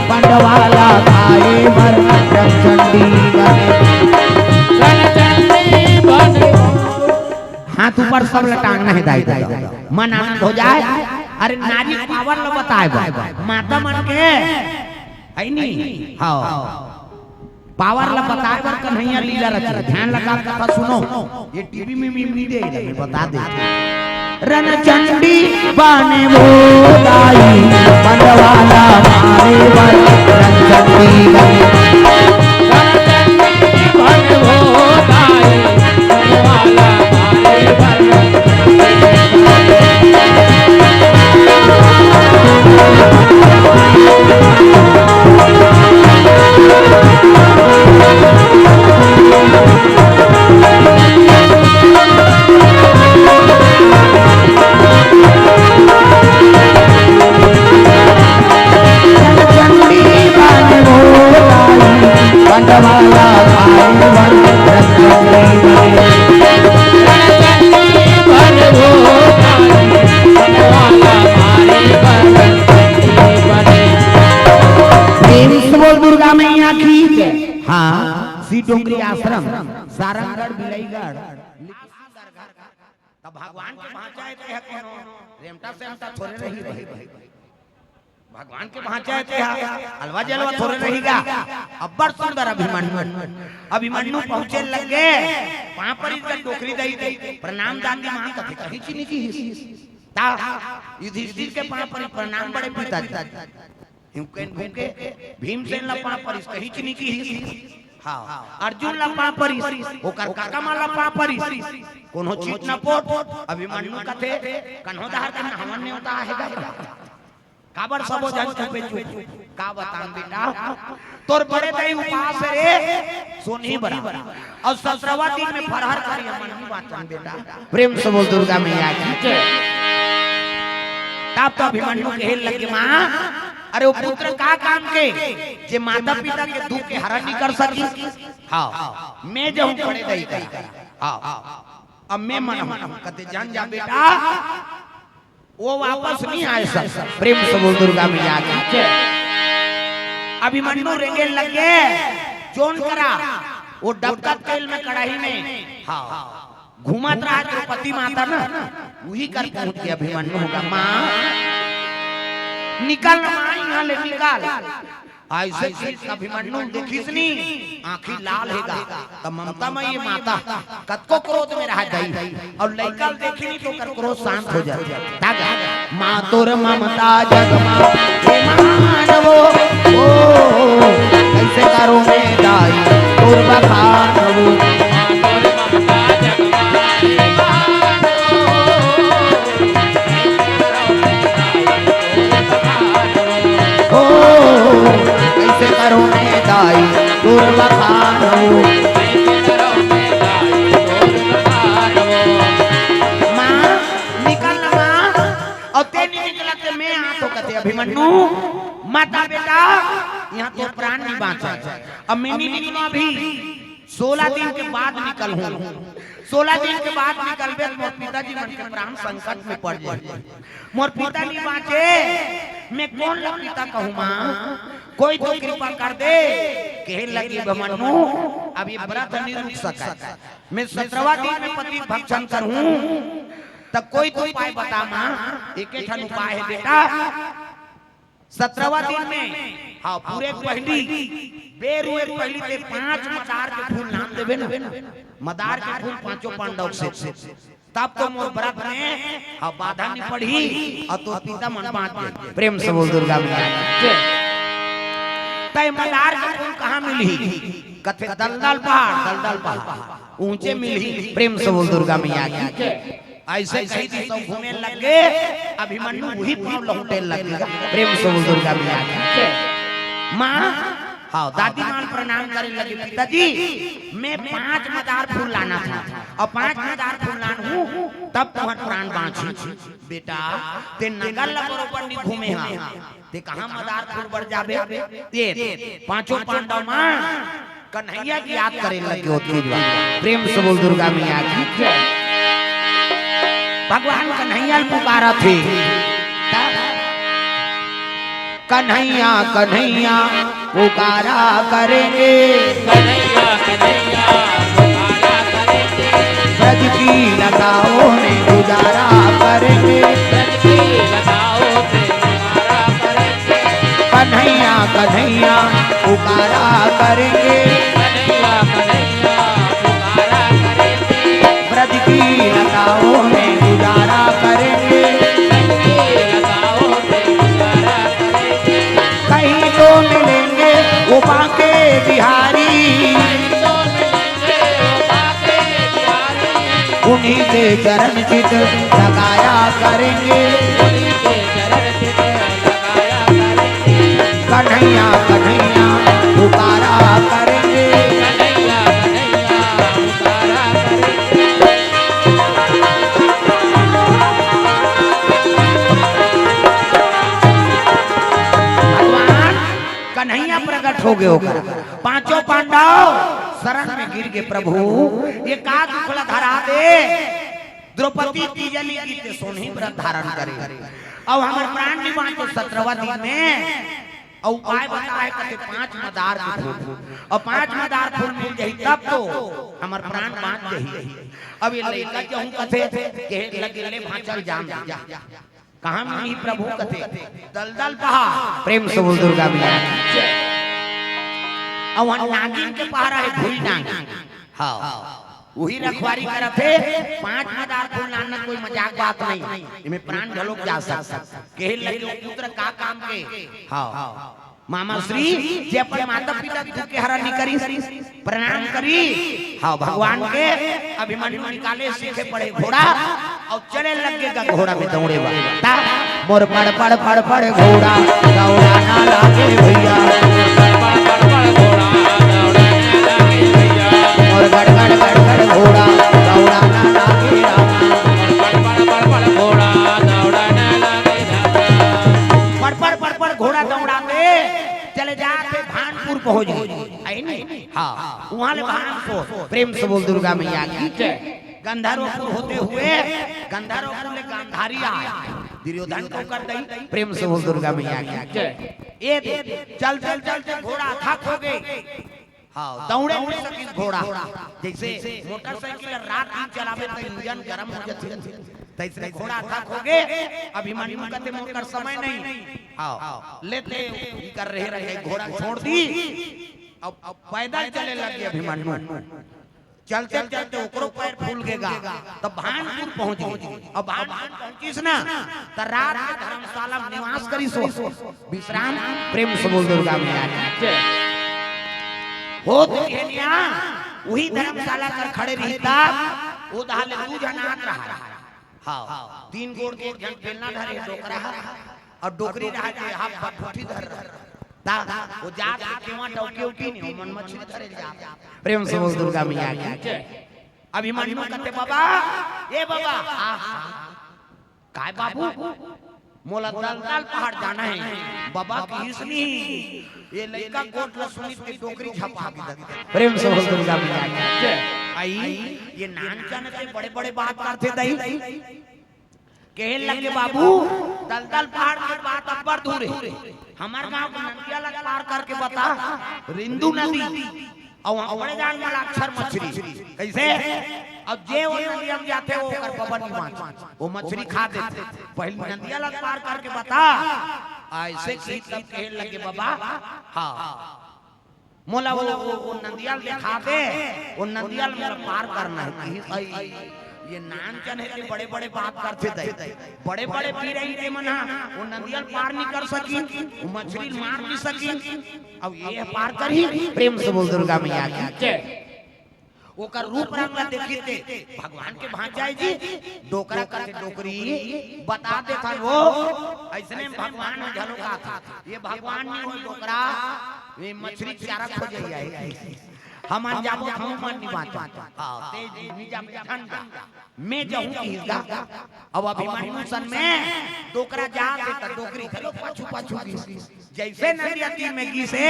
पंडवाला खाए मर रन चंडी बने हाथ ऊपर सब लटांगना है दाई दाई मन आनंद हो जाए। अरे नारी पावर लो बताए माता मन के है नहीं हाँ पावर ला बताए पर कन्हैया लीला रची। ध्यान लगा कथा सुनो, ये टीवी में नहीं दे बता दे। रन चंडी बाने बोलाई पंडवाला मारे वर रन चंडी बने बोलाई पंडवाला मारे वर। डोंगरी आश्रम सारंगगढ़ बिलईगढ़ तब भगवान के वहां जाए थे कोनो रेमटा से हमता थोड़े रही रही भगवान के वहां जाए थे अलवा जलवा थोड़े रहेगा। अब्बर सुंदर अभिमन्यु पहुंचे लगे वहां पर इसका टोकरी दई प्रणाम दान की मां कथी कही चीनी की ता युधिष्ठिर के वहां पर प्रणाम बड़े पिताजी भूखे भीमसेन ला वहां पर कही चीनी की अर्जुन ला पापरी ओकर काका माला पापरी कोनो चीज न पोट अभिमन्यु कथे कन्होदार के हवन ने होता है काबर सबो जन पे का बतान बेटा तोर बड़े दई उपास रे सोनी बराबर और 17वां दिन में फरहर करी मन की बात जान बेटा। प्रेम से बोल दुर्गा मैया की। तब तो अभिमन्यु कहे लगे मां अरे वो पुत्र का काम के जे माता पिता के दुख के हरण नहीं कर सकी। हाँ मैं जो बड़े दई कर हाँ अब मैं मन कहते जान जा बेटा वो वापस नहीं आए सब। प्रेम से बोल दुर्गा मैया की। अभिमन्यु रेंगे लगे जोन करा वो डबका तेल में कढ़ाई में हाँ घुमात रहा द्रौपदी माता ना वही कर पहुंच गया अभिमन्यु होगा माँ निकल यहाँ ले निकाल ऐसे अभिमन्यु देखिस नी आँखी लाल हैगा तब ममता में ये माता कतको क्रोध में रह गई और लड़का देखी नहीं तो कर क्रोध शांत हो जाए। माँ तोर ममता जगमा मानवो ओ कैसे करो मैं दाई तोर बखानवो कैसे करो मैं दाई तोर बखानवो माँ निकल माँ और तेनी निकला के मैं आ तो कहते अभिमन्यु माता बेटा यहाँ तो प्राण नहीं बाँचा अब मिनी निकला भी 16 दिन के बाद निकल हूँ 16 दिन के बाद निकल बे मोर पिताजी मन के प्राण संकट में पड़ जाए मोर पिता नहीं बाँचे मैं कौन ला पिता कहूँ माँ कोई तो कृपा कर दे कहे लगी भमनु अब ये व्रत नहीं रुक सका मैं 17वां दिन में पति भक्षण करूं तब कोई तो उपाय बता मां एक ठन उपाय है बेटा 17वां दिन में हाँ पूरे पहली बेर हुए पहली ते 5 मदार के फूल नाम देवे ना मदार के फूल पांचों पांडव से तब तो मोर व्रत में हाँ बाधा नहीं पड़ी और तो पिता मन बांट प्रेम से बोल दुर्गा मैया तय मदार के फूल कहाँ मिली कथे दलदल पहाड़ ऊंचे मिली प्रेम से बोल दुर्गा मैया की ऐसे कई दिन तो घूमे लग गए अभिमन्यु वही पांव लौटे लग गया प्रेम से बोल दुर्गा मैया की माँ हाँ दादी मां प्रणाम करे लगी पिताजी मैं 5 मदार फूल लाना था और 5 मदार फूल लान हूँ तब तुम्हार प्राण बाँची बेटा ते नगर बरोबर नहीं घूमे हाँ ते कहाँ मदार फूल बढ़ जाबे ते पांचों पांडव मां कन्हैया की याद करे लगे होती प्रेम से बोल दुर्गा मैया की भगवान कन्हैया पुकारा थे कन्हैया कन्हैया पुकारा करेंगे कन्हैया कन्हैया पुकारा करेंगे ब्रज की लताओं में गुजारा करेंगे ब्रज की लताओं में गुजारा करेंगे कन्हैया कन्हैया पुकारा करेंगे कन्हैया कन्हैया पुकारा करेंगे ब्रज की लताओं में गुजारा करेंगे ब्रज की लताओं में गुजारा करेंगे कहीं तो मिलेंगे वो बांके बिहारी तो मिलेंगे वो बाके बिहारी उन्हीं के चरण चित लगाया करेंगे उन्हीं के चरण चित लगाया करेंगे कन्हैया कन्हैया पुकारा करेंगे कन्हैया कन्हैया पुकारा करेंगे भगवान कन्हैया प्रकट हो गए होकर पांचों पांडव शरण में गिर गए प्रभु ये का दुखला धरा दे द्रौपदी तीजनी गीत सोनी व्रत धारण करे अब हमारे प्राण निवान को 17वां दिन में और उपाय बताए कहते 5 मदार के फूल और 5 मदार फूल मिल जाई तब तो हमार प्राण बांच जाई अब ये लइका कहूं कथे के लगे ले भांचल जाम जा कहां मिली प्रभु कथे दलदल पहाड़ प्रेम से बोल दुर्गा मैया और वहां नागिन के पहाड़ा है भूल नाग हां वही रखवारी करत है 5 मदार फूल लाना कोई मजाक बात नहीं इमे प्राण ढलोक जा सकता कहे लगे पुत्र का काम के हां मामा श्री जे अपन माता पिता के हरण करी प्रणाम करी हां भगवान के अभिमन्यु निकाले सीखे पड़े घोड़ा और चले लगे घोड़ा में दौड़े वाला मोर पड़ पड़ पड़ पड़ घोड़ा दौड़ा ना लागे भैया और गड़ गड़ गड़ गड़ घोड़ा दौड़ा ना लागे पड़ पड़ घोड़ा दौड़ाते चले जाते भानपुर पहुंच गए हाँ वहां ले भानपुर प्रेम से बोल दुर्गा मैया की गंधर्वपुर होते हुए गंधर्वपुर ले गांधारी आया दुर्योधन को कर दई प्रेम से बोल दुर्गा मैया की ये चल चल चल चल घोड़ा थक हो गए हाँ दौड़े नहीं सकी घोड़ा जैसे मोटरसाइकिल रात दिन चलावे तो इंजन गरम हो जाती तैसे घोड़ा थक हो गए अभिमन्यु कहते मोकर समय नहीं हाँ लेते कर रहे घोड़ा छोड़ दी अब पैदल चले लगे अभिमन्यु चलते चलते ओकरो पैर फूल गेगा तब भानपुर पहुंच गई अब भान पहुंचिस ना त रात में धर्मशाला में निवास करी सो विश्राम प्रेम से बोल दुर्गा मैया हो तो हेनिया वही धर्मशाला कर खड़े रहता वो दाले दू जनात रहा हां 3 गोड़ के एक जन बेलना धरे डोकरा और डोकरी रहा के हाथ फुठी धर ता वो जात केवा टोके उठी नहीं मन मछली धरे जा प्रेम से बोल दुर्गा मैया की अभिमन्यु कहते बाबा ए बाबा काय बाबू मोला दलदल पहाड़ जाना है बाबा की इसनी ये लड़का कोट लक्ष्मी की टोकरी छपा के प्रेम से बोल दुर्गा मैया की आई ये नान जाने से बड़े बड़े बात करते दई कहे लगे बाबू दलदल पहाड़ के बात अब्बर दूर है, हमारे गांव को नदिया लगा पार करके बता रिंदू नदी और बड़े जान वाला अक्षर मछली कैसे अब जे वो नदिया में जाते वो कर पवन माछ वो मछली खा देते पहले नदिया लगा पार करके बता ऐसे की तब कहे लगे बाबा हाँ मोला वो नदियाल दिखा दे वो नदियाल मोला पार करना है ये नाम चन है बड़े बड़े बात करते थे बड़े बड़े पीर के मना वो नदियाल पार नहीं कर सकी वो मछली मार नहीं सकी अब ये पार करी प्रेम से बोल दुर्गा मैया की ओकर रूप रंग देखी थे भगवान के भांज जाए जी डोकरा करके डोकरी बता देता वो ऐसने भगवान में झलका था ये भगवान नहीं हो डोकरा ये मछली चारा खो जाए हम जाबो हम मन नहीं बात हां तेज नहीं जाबे ठंडा मैं जाऊं की हिस्सा अब अभिमन्यु सन में डोकरा जा देता डोकरी चलो पाछू पाछू की जैसे नदिया में की से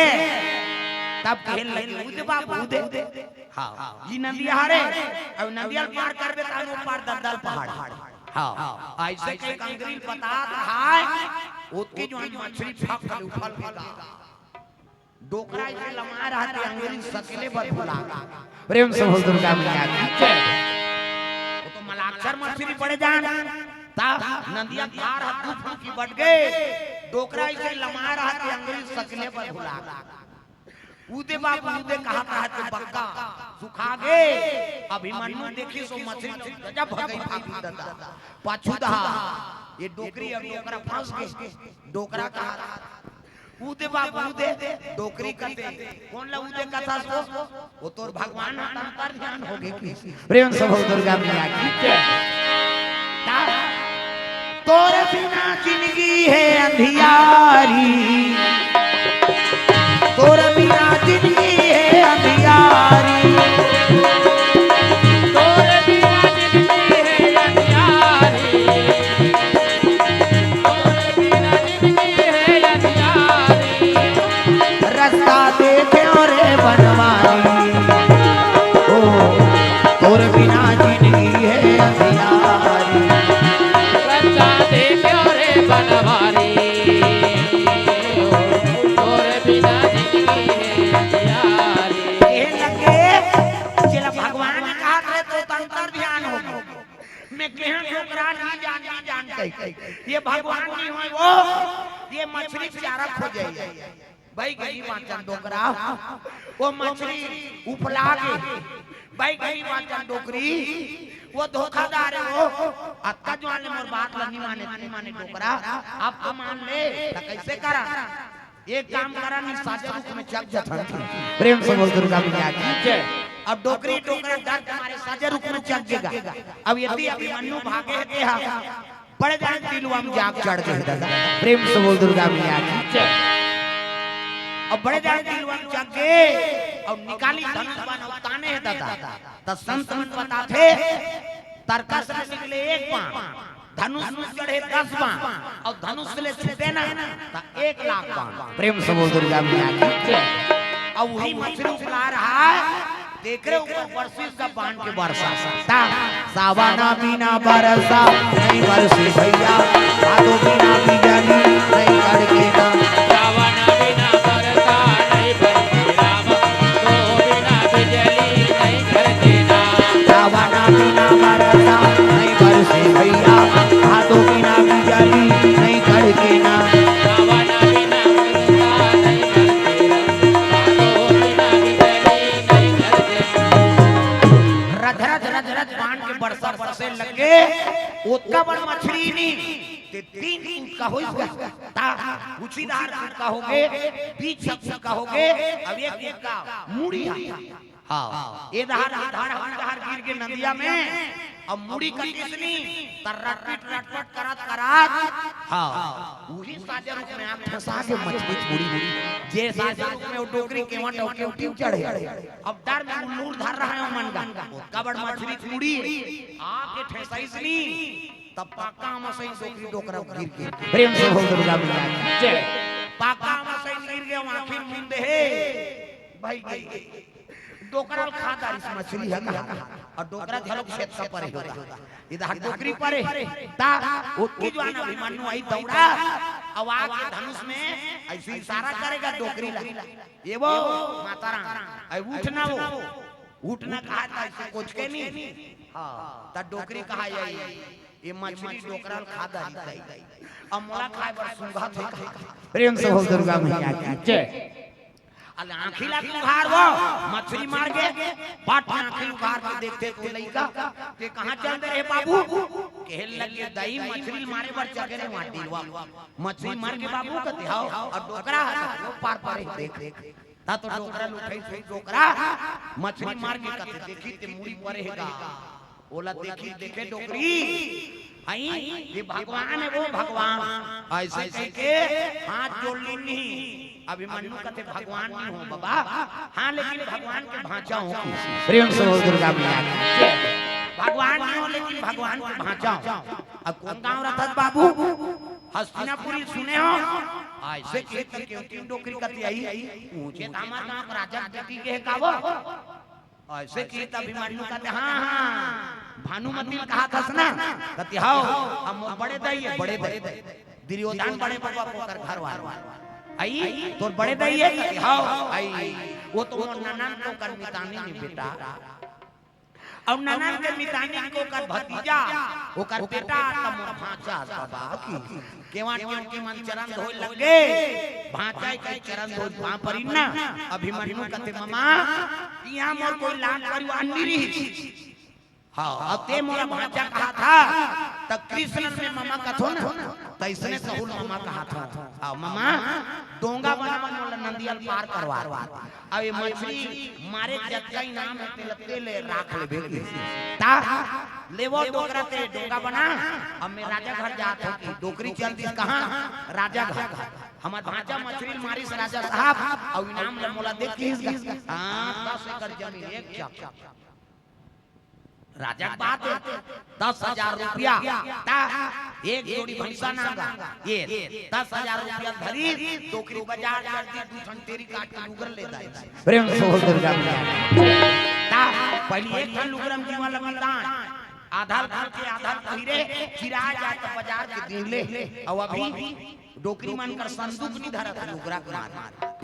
तब खेल लगी उदे बाबू उदे हां ये नदिया हारे अब नदिया पार करबे तानो पार दलदल पहाड़ हां ऐसे के कंगरील बता है उसकी जो मछली फक गई उफल गई डोकरा से लमा रहा थे अंग्रेजी सकले पर फुला प्रेम से बोल दुर्गा मैया की वो तो मलाक्षर मछली पड़े जान ता नदिया पार हाथ की बढ़ गए डोकरा से लमा रहा थे अंग्रेजी सकले पर फुला उदे बाबू उदे कहा था तो बक्का सुखा गए अभिमन्यु देखी सो मछली गजब भगई भागी दादा पाछू दहा ये डोकरी अब डोकरा फंस गई डोकरा का उदे बाबू उदे डोकरी करते कौन ला उदे कथा सो वो तोर भगवान अंतर ध्यान हो गए प्रेम से बोल दुर्गा मैया की तोरे बिना जिंदगी है अंधियारी तोरे बिना जिंदगी है अंधियारी तोरे बिना जिंदगी है अंधियारी तोरे बिना जिंदगी है अंधियारी रास्ता देखे रे बनवारी ओ तोरे बिना जिंदगी है अंधियारी रास्ता देखे रे बनवारी तोरे बिना ये भगवान नहीं हो वो ये मछली चारा खो जाए भाई गई वाचन डोकरा वो मछली उपला के भाई गई वाचन डोकरी वो धोखादार है वो अक्का जो आने मोर बात लगी नहीं माने डोकरा आप तो मान ले कैसे करा एक काम करा नहीं साजे रूप में चक जथन प्रेम से बोल दुर्गा मैया की अब डोकरी डोकरा डर तुम्हारे साजे रूप में चक देगा अब यदि अभिमन्यु भागे है हा बड़े जान दिलवा में जाग चढ़ गए दादा प्रेम से बोल दुर्गा मैया की अब बड़े जान दिलवा में जाग गए और निकाली धनुष बाण ताने है दादा त संत मन बताते तरकस में निकले एक बाण धनुष में चढ़े 10 बाण और धनुष से छूटे ना त 1 लाख बाण प्रेम से बोल दुर्गा मैया की अब वही मछली उछला रहा है देख रहे ऊपर बरसी का बाण के बरसा सावाना बिना बरसा नहीं बरसी भैया भादो बिना बिजली नहीं कड़के ना सावाना बिना बरसा नहीं बरसी राम तो बिना बिजली नहीं कड़के ना सावाना बिना बरसा नहीं बरसी भैया भादो बिना बिजली नहीं कड़के ना सावाना बिना बरसा नहीं कड़के ना तो बिना बिजली नहीं रथ बाण के बरसा बरसे लगे उतना बड़ मछली नहीं ते 3 फुट का हो ता उछीदार फुट का होगे 20 फुट का होगे अब एक फुट का मुड़ी हां ये धार गिर के नदिया में अब मुड़ी का किसनी रटपट रटपट करत हां वही साजे रूप में आप फंसा के मछली मुड़ी जे साजे रूप में वो डोकरी के वट के उठी चढ़े अब डर में नूर धर रहा है मन का कबड़ मछली मुड़ी आके ठेसाईसनी तब पाका मसई डोकरी डोकरा गिर के प्रेम से बोल दुर्गा मैया की पाका मसई गिर गया आखिर मुंडे हे भाई डोकरा खाता इस मछली है कहा और डोकरा झलक खेत से परे होगा इधर डोकरी परे ता उसकी जो आना अभिमन्यु आई दौड़ा आवाज के धनुष में ऐसे इशारा करेगा डोकरी ला ये वो माता राम उठना वो उठना कहा था ऐसे कुछ के नहीं हां ता डोकरी कहा ये मछली डोकरा खाता ही अमला खाए पर सुंघा थे प्रेम से हो दुर्गा मैया की जय अल आंखी ला उघार वो मछली मार के बाट आंखी उघार के देखते तो लइका के कहां चलते रे बाबू कहल लगे दही मछली मारे पर चगे ने माटी वा मछली मार के बाबू कहते हां और डोकरा वो पार पार देख ता तो डोकरा लुठाई से डोकरा मछली मार के कहते देखी ते मुड़ी परे हैगा ओला देखी देखे डोकरी आई ये भगवान है वो भगवान ऐसे कह के हाथ जोड़ ली अभिमन्यु कहते भगवान नहीं हो बाबा हाँ लेकिन भगवान के भांचा हो प्रेम से हो दुर्गा मैया भगवान नहीं हो लेकिन भगवान के भांचा हो अब कौन गाँव रहा बाबू हस्तिनापुरी सुने हो ऐसे तीन डोकरी कहती आई ऊंचे दामाद नाम राजा बेटी के कावो ऐसे की अभिमन्यु कहते हाँ हाँ भानुमती कहा था ना कहते हाँ हम बड़े दई बड़े दई दुर्योधन बड़े बाबा पोकर घर वाला आई तो बड़े दई है हां आई वो तो ननन को कर मितानी नहीं बेटा अब ननन के मितानी को कर भतीजा वो कर बेटा तम भांचा बाबा की केवान के मन चरण धोय लगे भांचा के चरण धोय वहां पर ना अभिमन्यु कहते मामा यहां मोर कोई लाल परिवार नहीं रही हां अब ते मोरा भांचा कहा था तब कृष्ण ने मामा कथो ना तैसने सहूल मामा कहा था आ मामा डोंगा बना बना नंदियल पार करवा अब ये मछली मारे जग का इनाम है तेलते ले राख ले बेगी ता लेवो डोकरा ते डोंगा बना अब मैं राजा घर जात हो की डोकरी चल दी कहां राजा घर हमार भांजा मछली मारी से राजा साहब और इनाम ले मोला देखी हां 10 एकड़ जमीन एक चक राजा बात 10,000 रुपया ता एक जोड़ी भैंसा नागा ये 10,000 रुपया धरी टोकरी बाजार कर दी दूठन तेरी काट के लुगर ले दाई प्रेम से हो दुर्गा ता पहले एक ठन लुगरम जीवा लगतान आधार घर के आधार पहिरे चिरा जाए तो बाजार के दिन ले और अभी डोकरी मान कर संदूक नहीं धरा था लुगरा मार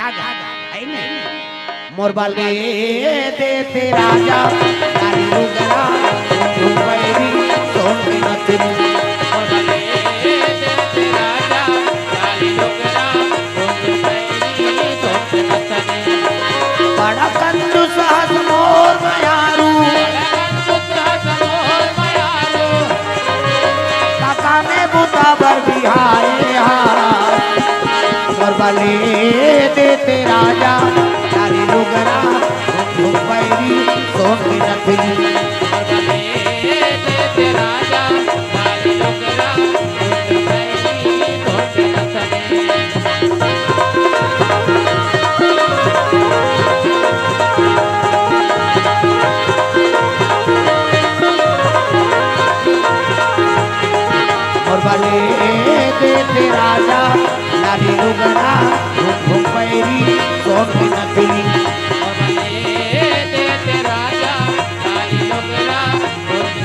ताजा है नहीं मोरबाल दे ते राजा काली लुगरा रुपैरी सोन की नथनी मोरबाल दे ते राजा काली लुगरा रुपैरी सोन की नथनी बड़ा कंजू सहस मोर मयारू काका में बुता बर बिहाए मोरबाले देते राजा काली लुगरा रुपैरी सोन की नथनी मोरबाले देते राजा काली लुगरा रुपैरी सोन की नथनी मोरबाले देते राजा काली लुगरा रुपैरी सोन की नथनी मोरबाले देते राजा काली लुगरा रुपैरी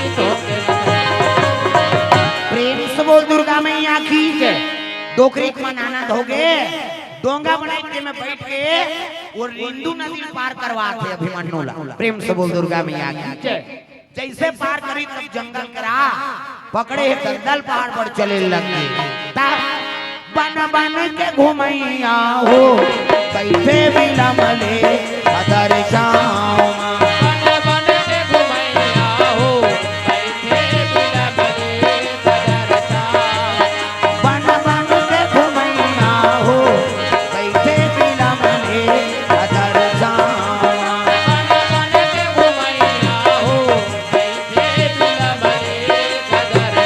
सोन की नथनी प्रेम से बोल दुर्गा मैया की जय डोकरी को मनाना धोगे डोंगा बनाई के में बैठ के और रिंदु नदी पार करवाते अभिमन्यु ला प्रेम से बोल दुर्गा मैया की जय जैसे पार करी तब जंगल करा पकड़े दलदल पहाड़ पर चले लगे बन बन के घुमैया हो कैसे बिलमले अदर छाँव बन बन के घुमैया हो कैसे बिलमले अदर छाँव बन बन के घुमैया हो कैसे बिलमले अदर छाँव बन बन के घुमैया हो कैसे बिलमले अदर छाँव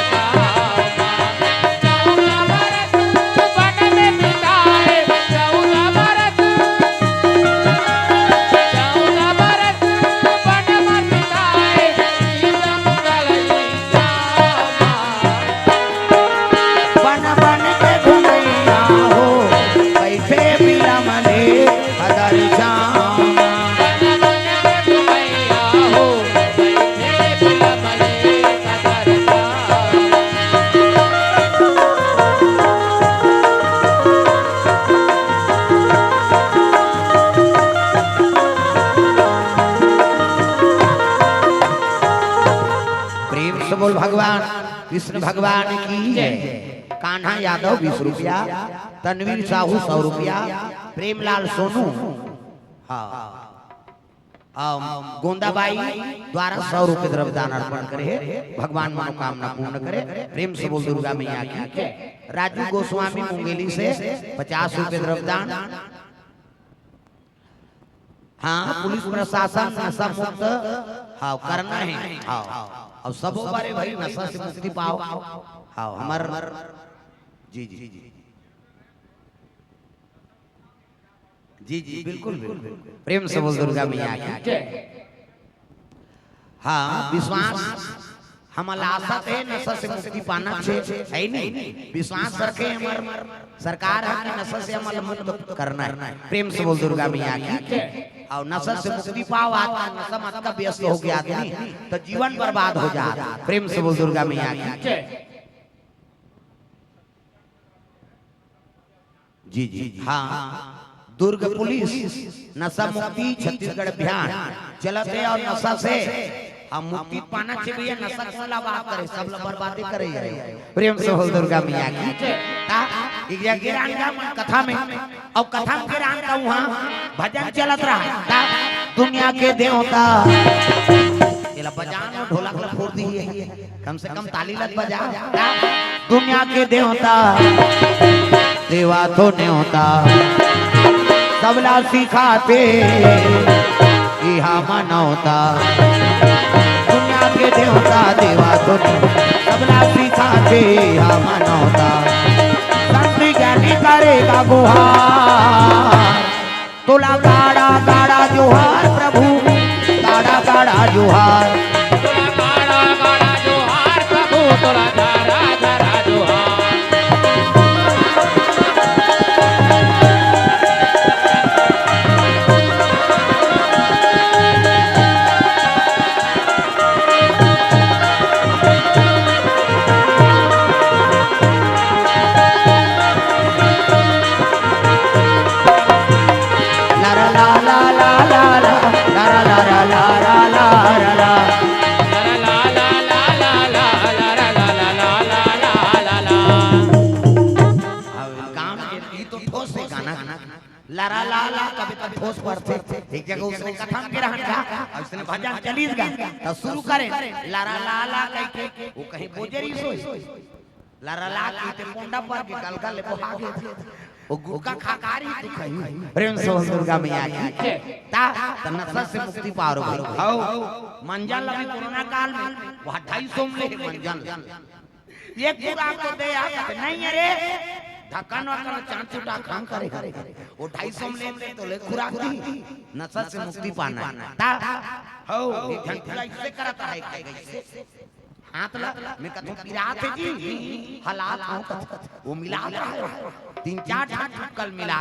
प्रेम से बोल भगवान कृष्ण भगवान की जय। कान्हा यादव 20 रुपया, तनवीर साहू 100 रुपया, प्रेमलाल सोनू हाँ गोंदाबाई द्वारा 100 रुपये द्रव्यदान अर्पण करे। भगवान मनोकामना पूर्ण करे। प्रेम से बोल दुर्गा मैया की जय। राजू गोस्वामी मुंगेली से 50 रुपये द्रव्यदान। हाँ पुलिस प्रशासन नशा मुक्त हाँ करना है हाँ और सब बारे भाई नशा से मुक्ति पाओ हाँ हमार जी जी जी जी जी बिल्कुल बिल्कुल प्रेम से बोल दुर्गा मैया की हाँ विश्वास हमारा आशा है नशा से मुक्ति पाना है नहीं। विश्वास रखे हमार सरकार है कि नशा से हमारा मुक्त करना है। प्रेम से बोल दुर्गा मैया की और नशा से मुक्ति पाओ। आज नशा मत का व्यस्त हो गया आदमी तो जीवन बर्बाद हो जाता। प्रेम से बोल दुर्गा मैया की जी जी हाँ दुर्ग पुलिस नशा मुक्ति छत्तीसगढ़ अभियान चलते है और नशा से हम मुक्ति पाना चाहिए। नशा कौन बात करे सब लोग बर्बादी करे। प्रेम से बोल दुर्गा मैया की कथा में और कथा के रान का वहाँ भजन चलत रहा। दुनिया के देवता बजान और ढोलक फोड़ दी कम से कम ताली लग बजा। दुनिया के देवता देवा तो न्योता सबला सिखाते यहाँ मनौता। दुनिया के देवता देवा तो सबला सिखाते यहाँ मनौता। संत ज्ञानी करेगा गुहार तुला गाड़ा गाड़ा जोहार प्रभु गाड़ा गाड़ा जोहार गाड़ा गाड़ा जोहार प्रभु तोरा धारा धारा जोहार। लारा लाला कभी तक ठोस पड़ते एक जगह उसने कथा के रहन का और उसने भजन चलीज गा तो शुरू करे लारा लाला कह के वो कहीं बोजरी सोई लारा ला के पोंडा पर के गलगा ले पोहा के वो गुका खाकारी तू कही। प्रेम से दुर्गा मैया की ता नशा से मुक्ति पारो भाई हां मंजन लगी कोरोना काल में वो 250 में मंजन एक पूरा को दे आ नहीं अरे धक्का न चांद चुटा काम करे वो 250 ले तो ले खुराक दी नशा से मुक्ति पाना ता हो एक घंटा इससे करता है कैसे हाथ लग मैं कहूं पिरात जी हालात हो वो मिला रहा है 3-4 ठाट कल मिला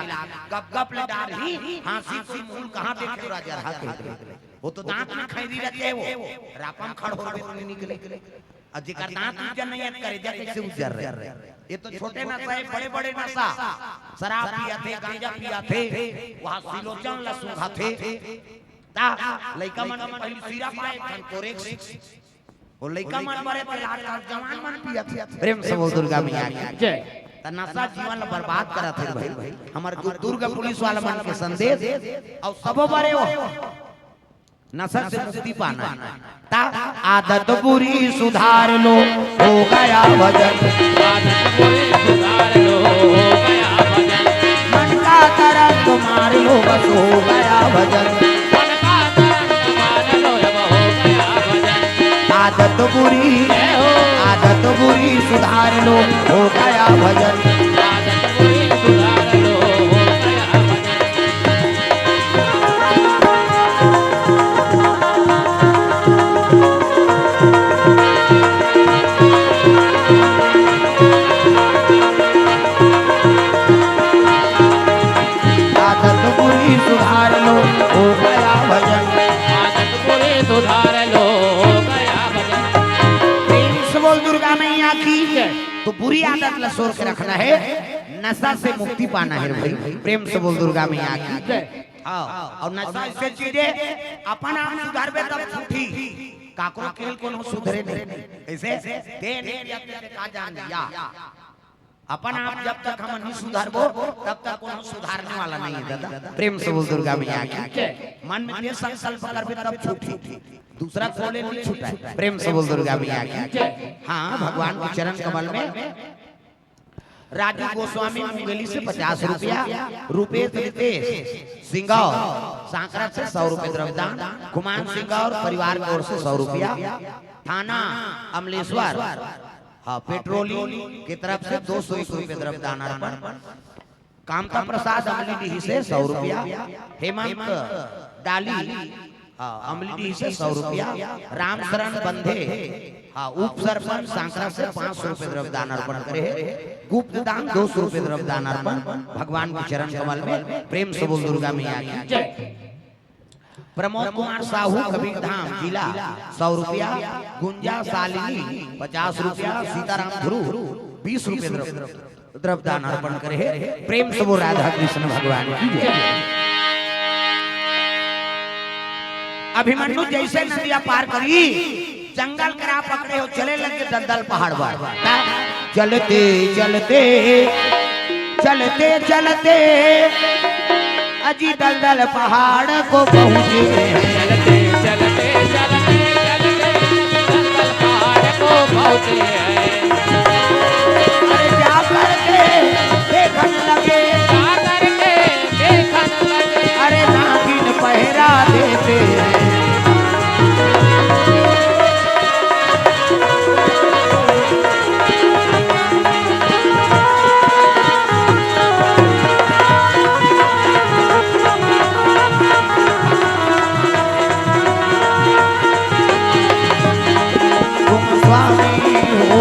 गप गप ले डाल ही हांसी सी मुंह कहां देखे राजा रहा वो तो दांत में खैरी रखे वो रापम खड़ हो रहे निकले और जिकर दांत उजर नहीं करे जा कैसे उजर रहे। ये तो छोटे नशा है बड़े बड़े नशा शराब पिया थे गांजा पिया थे वहां सिलोचन लसून खाते ता लइका मन पहली सीरा पाए खन कोरेक्स वो लइका मन मरे तो लाल जवान मन पिया थे। प्रेम से बोल दुर्गा मैया की जय। त नशा जीवन बर्बाद करत है भाई हमर दुर्गा पुलिस वाला मन के संदेश और सब बड़े हो नशा से मुक्ति पाना ता आदत बुरी सुधार लो हो गया भजन। आदत बुरी सुधार लो हो गया भजन। मन का तरंग मार लो बस हो गया भजन। मन का तरंग मार लो अब हो गया भजन। आदत बुरी सुधार लो हो गया भजन। आदत बुरी सुधार लो हो गया भजन। आदत बुरी सुधार लो हो गया भजन। आदत बुरी सुधार लो हो गया भजन। प्रेम से बोल दुर्गा मैया की तो बुरी आदत ला छोड़ के रखना है नशा से मुक्ति पाना है भाई। प्रेम से बोल दुर्गा मैया की और नशा ऐसे चीजें अपन आप सुधार बे तब छूटी काकरो केल कोनो सुधरे नहीं ऐसे दे नहीं अपने का जान लिया अपन आप जब तक हम नहीं सुधारबो तब तक कोनो सुधारने वाला नहीं है दादा। प्रेम से बोल दुर्गा मैया की मन में ये संकल्प करबे तब छूटी दूसरा खोले नहीं छूटा। प्रेम से बोल दुर्गा मैया की। हाँ भगवान के चरण कमल में राजू गोस्वामी मुंगेली से 50 रुपया, रुपेश रितेश सिंगौर सांकरा से 100 रुपए द्रव्यदान, कुमार सिंगौर परिवार की ओर से 100 रुपया, थाना अमलेश्वर हाँ पेट्रोलियम की तरफ से 201 रुपए द्रव्यदान अर्पण, कामता प्रसाद अमलीडीह से 100 रुपया, हेमंत डाली अमलीडीह से 100 रुपया, राम शरण बंधे उप सरपंच सांकरा से 500 रुपए द्रव्यदान अर्पण करे, गुप्त दान 200 रुपए द्रव्यदान अर्पण भगवान के चरण कमल में। प्रेम से बोल दुर्गा मैया की। प्रमोद कुमार साहू कबीर धाम जिला 100 रुपया, गुंजा सालिनी 50 रुपया, सीताराम ध्रुव 20 रुपए द्रव्यदान अर्पण करे। प्रेम से बोल राधा कृष्ण भगवान की। अभिमन्यु जैसे नदिया पार करी जंगल करा पकड़े हो चले लगे दलदल पहाड़ पर, चलते चलते चलते चलते अजी दलदल पहाड़ को पहुंचे, चलते चलते चलते चलते दलदल पहाड़ को पहुंचे हैं। अरे जा करके देखन लगे, जा करके देखन लगे, अरे नागिन पहरा देते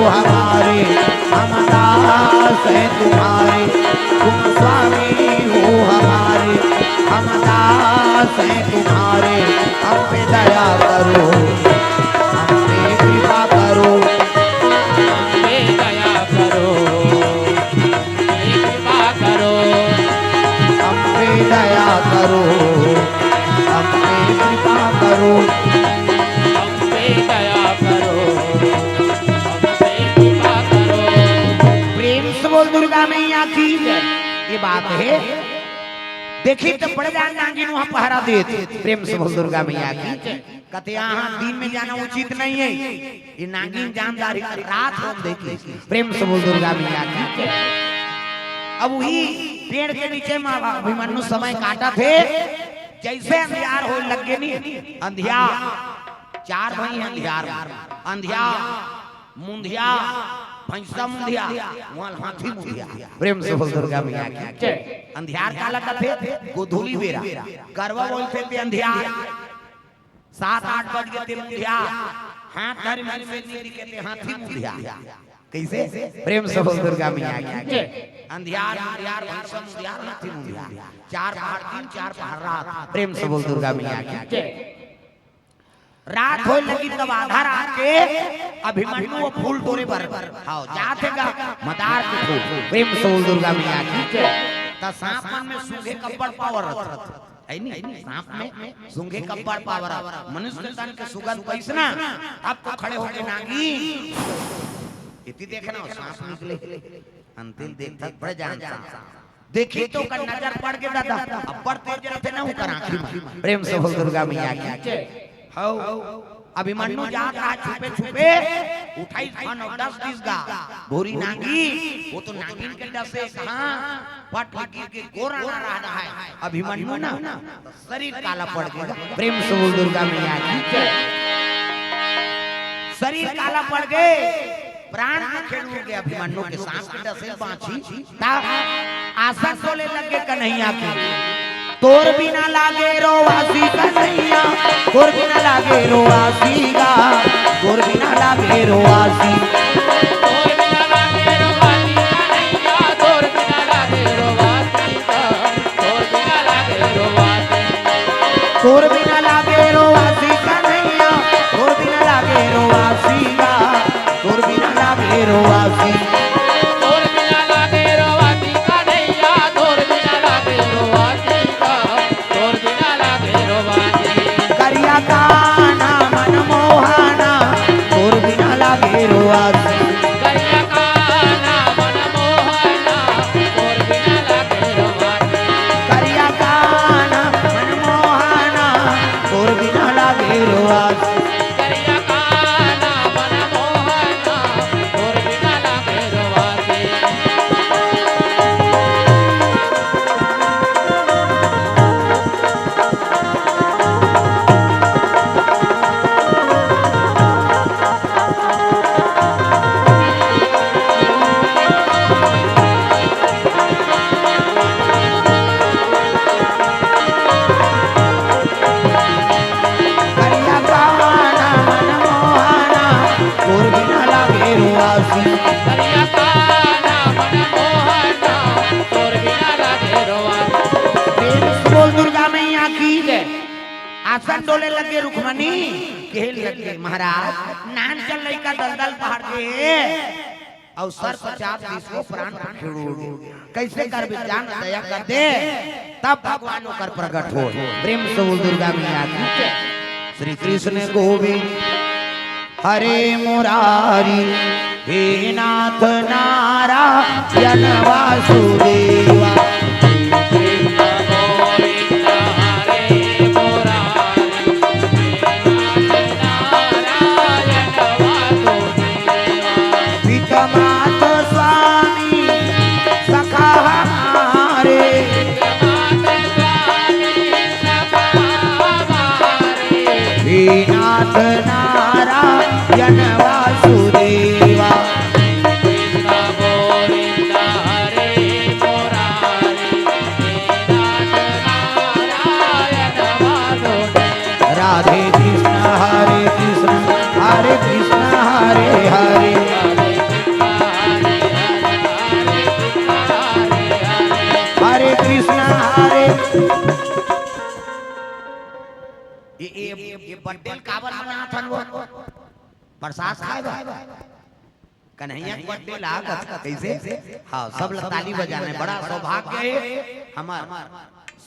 हमारे हम दास हैं तुम्हारे, तुम स्वामी हो हमारे हम दास हैं तुम्हारे, हम पे दया करो हम पे कृपा करो, हम पे दया करो कृपा करो, हम पे दया करो हम पे कृपा करो, हम पे दया करो बोल दुर्गा मैया की। ये बात है देखी तो पड़ जाए नागिन वहां पहरा देते। प्रेम से बोल दुर्गा मैया की। कहते यहाँ दिन में जाना उचित नहीं है, ये नागिन जानदारी रात हम देखी। प्रेम से बोल दुर्गा मैया की। अब वही पेड़ के नीचे में अभिमन्यु समय काटा थे, जैसे अंधियार हो लगे नहीं अंधियार 4 भाई अंधियार, अंधियार मुंधिया भैंसा मुंधिया वहां हाथी मुंधिया। प्रेम से बोल दुर्गा मैया की। अंधियार काला कहते गोधूली बेरा, गरबा बोलते थे अंधियार, 7-8 बज गए थे मुंधिया, हाथ धर में से नीति कहते हाथी मुंधिया। कैसे? प्रेम से बोल दुर्गा मैया की। अंधियार अंधियार भैंसा मुंधिया हाथी मुंधिया, 4 पहाड़ दिन 4 पहाड़ रात। प्रेम से बोल दुर्गा मैया की। रात हो लगी तब आधा रात के अभिमन्यु वो फूल तोड़े पर आओ जाते का मदार के फूल। प्रेम से बोल दुर्गा मैया की। त सांप मन में सूंघे कब्बड़ पावर है नहीं, सांप में सूंघे कब्बड़ पावर, मनुष्य तन के सुगंध पैसना। अब तो खड़े हो गए नागी, इतनी देखना सांप निकले अंतिम देखता बड़ जान देखी तो का नजर पड़ के दादा अब्बड़ तेज रहते ना ऊपर आंखी में। प्रेम से बोल दुर्गा मैया की। अभिमन्यु जात रहा छुपे छुपे, उठाई 10-20 गा भोरी नागी, वो तो नागिन के डर से कहां पट गिर के गोरा ना रहा है। अभिमन्यु ना शरीर काला पड़ गया। प्रेम से बोल दुर्गा मैया की। शरीर काला पड़ गए, प्राण खेल हो गया अभिमन्यु के। सांप के डर से बांची आशा सोले लगे कन्हैया की। तोर बिना लागे रोवासी कन्हैया, तोर बिना लागे रोवासी गा, तोर बिना लागे रोवासी, तोर बिना लागे रोवासी कन्हैया, तोर बिना लागे रोवासी का, तोर बिना लागे रोवासी, तोर बिना लागे रोवासी कन्हैया, तोर बिना लागे रोवासी गा, तोर बिना लागे रोवासी, तोर बिना लागे रोवासी कन्हैया, तोर बिना लागे रोवासी का, तोर बिना लागे रोवासी। करिया कान्हा मनमोहन वासी करिया काना मन मोहना तोर बिना लागे रोवासी। प्रेम से बोल दुर्गा मैया की जय। आसन डोले लगे रुक्मणी खेल लगे महाराज नान चल लइका दलदल पहाड़ के और सर 50 को प्राण छुड़ो कैसे कर विज्ञान दया कर दे तब भगवान कर प्रकट हो। प्रेम से बोल दुर्गा मैया की जय। श्री कृष्ण गोविंद हरे मुरारी हे नाथ नारायण वासुदेवा पितमात स्वामी सखा हमारे हे नाथ नारायण वासुदेवा राधे कृष्ण हरे कृष्ण हरे कृष्ण हरे हरे हरे कृष्ण हरे। ये बड्डेल काबर मना थन वो प्रसाद खाए कन्हैया के बर्थडे लागत कैसे हाँ सब लोग ताली बजाने बड़ा सौभाग्य है हमार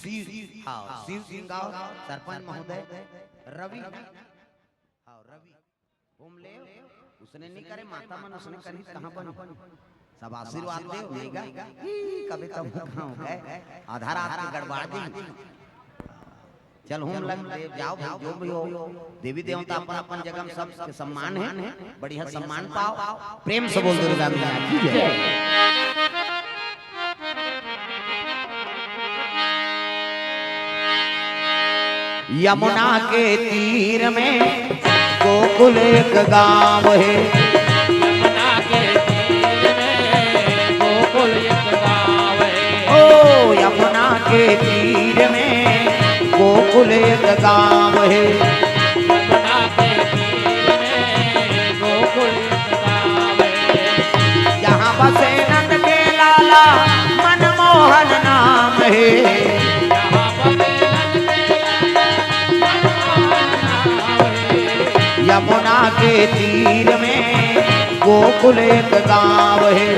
शिव हाँ शिव सिंह गांव सरपंच महोदय रवि हाँ रवि घूम ले उसने नहीं करे माता मन उसने करी कहां बन सब आशीर्वाद दे नहीं गा कभी कब कहां हो गए आधा रात की गड़बड़ दी चल हम लग जाओ जो भी हो देवी देवता अपन अपन जगह में सब के सम्मान है बढ़िया सम्मान पाओ। प्रेम से बोल दुर्गा मैया की जय। यमुना के तीर में गोकुल एक गांव है यमुना के तीर में गोकुल एक गाँव है। ओ यमुना के तीर में गोकुल एक गांव है यमुना के तीर में गोकुल एक गाँव है। यहाँ बसे नंद के लाला मनमोहन नाम है यहाँ बसे नंद के लाला मनमोहन नाम है। यमुना के तीर में गोकुल एक गांव है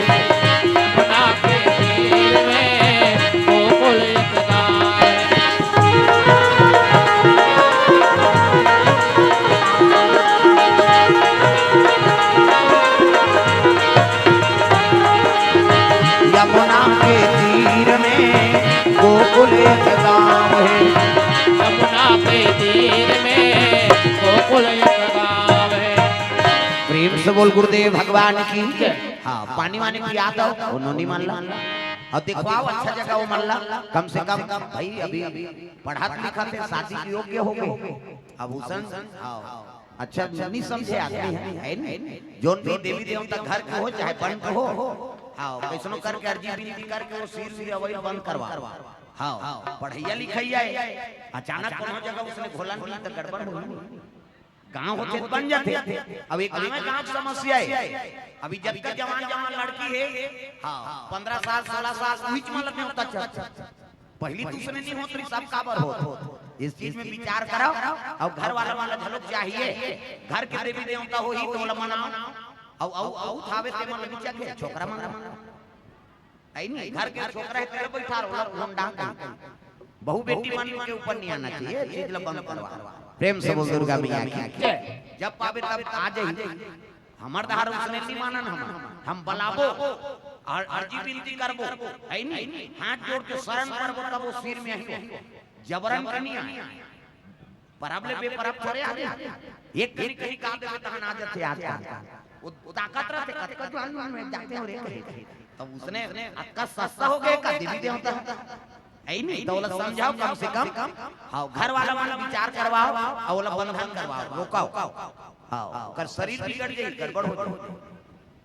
यमुना के तीर में गोकुल एक गाँव है। यमुना के तीर में गोकुल एक गांव है यमुना के तीर में गोकुल एक गाँव है। प्रेम से बोल गुरुदेव भगवान की हाँ पानी वानी की याद हो उन्होंने मान ला और दिखवाओ अच्छा जगह वो मान ला कम से कम भाई अभी पढ़ा लिखा थे शादी के योग्य हो गए आभूषण अच्छा नहीं समझे आदमी है नहीं जोन भी देवी देवता घर के हो चाहे बन के हो हाँ कैसनो करके अर्जी विनती करके वो सिर भी अवैध बंद करवा हाँ पढ़ैया लिखैया अचानक कोनो जगह उसने घोलन दी तो गड़बड़ हो गांव होते बन जाते अब एक गांव की समस्या है अभी जब तक जवान जवान लड़की है हाँ 15 साल 16 साल बीच में लगने होता पहली दूसरे नहीं होती सब काबर हो इस चीज में विचार करो और घर वाला वाला झलक चाहिए घर के देवी देवता हो ही तो मनाओ औ थावे ते मन विचार के छोकरा मन आई नहीं घर के छोकरा है तेरे बैठा रहो लंडा बहु बेटी मन के ऊपर नहीं आना चाहिए चीज ल बंद करवा। प्रेम से बोल दुर्गा मैया की जब पावे तब आ जाई हमर दहार उसने नहीं मानन हम बलाबो और अर्जी विनती करबो है नहीं हाथ जोड़ के शरण करबो तब वो सिर में आई जबरन कनिया परबले बेपरब थोड़े आ एक कहीं कहीं का देवे तहन आ जाते आता वो ताकत रहते कत जान में जाते हो रे तब उसने अक्का सस्ता हो गया का देवी देवता ऐ नहीं दौलत समझाओ कम से कम हां घर वाला वाला विचार करवाओ और बंधन करवाओ रोकाओ हां कर शरीर बिगड़ जाए गड़बड़ हो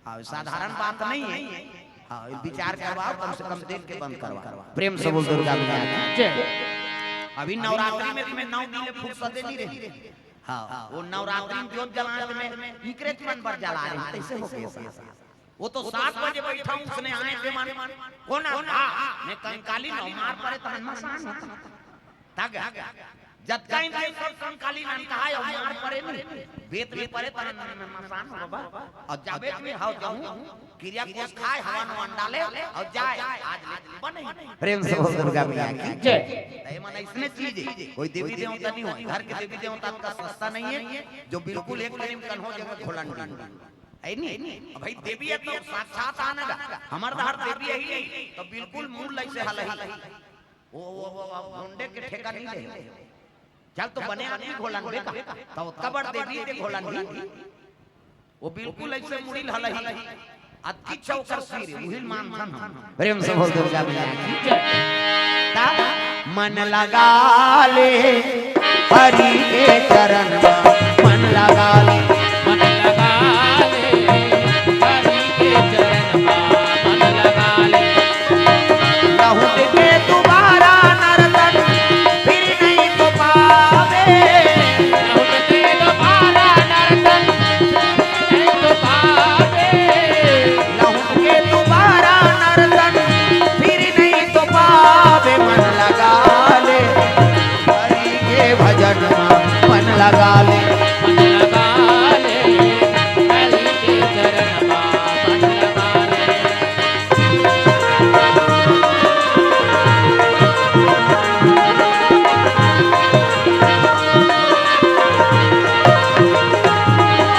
हां साधारण बात नहीं है हां विचार करवाओ कम से कम देख के बंद करवाओ। प्रेम से बोल दुर्गा मैया जय। अभी नवरात्रि में तुम्हें 9 दिन फुर्सत नहीं रही हाँ वो नवरात्रि में ज्योत जलाने में इंक्रेज मन पर जला रहे हैं कैसे हो गया वो तो 7 बजे बैठा हूं उसने आए थे मन कौन था मैं कंकाली न मार पड़े तो मसान होता था जब टाइम पे सब कंकाली नाम कहा है मार पड़े नहीं वेद में पड़े तो मसान हो बाबा और जाबे में हाउ जाऊं क्रिया कोष खाए हवा न अंडाले और जाए आज बने प्रेम से बोल दुर्गा मैया की जय ये मन इसने चीज कोई देवी देवता नहीं हो घर के देवी देवता का सस्ता नहीं है जो बिल्कुल एक करीम कन हो जगह खोलन है नहीं भाई देवी है तो साक्षात आनेगा हमार हर देवी है ही तो बिल्कुल मूल ऐसे हल ही वो मुंडे के ठेका नहीं दे चल तो बने आदमी घोलन बेका तो कबर देवी के घोलन ही वो बिल्कुल ऐसे मुड़िल हल ही अति चौकर सिर उहिल मान धन प्रेम से बोल दुर्गा मैया की जय मन लगा ले हरि के चरण में मन लगा ले लगा ले मन लगा ले हरि के चरण में मन लगा ले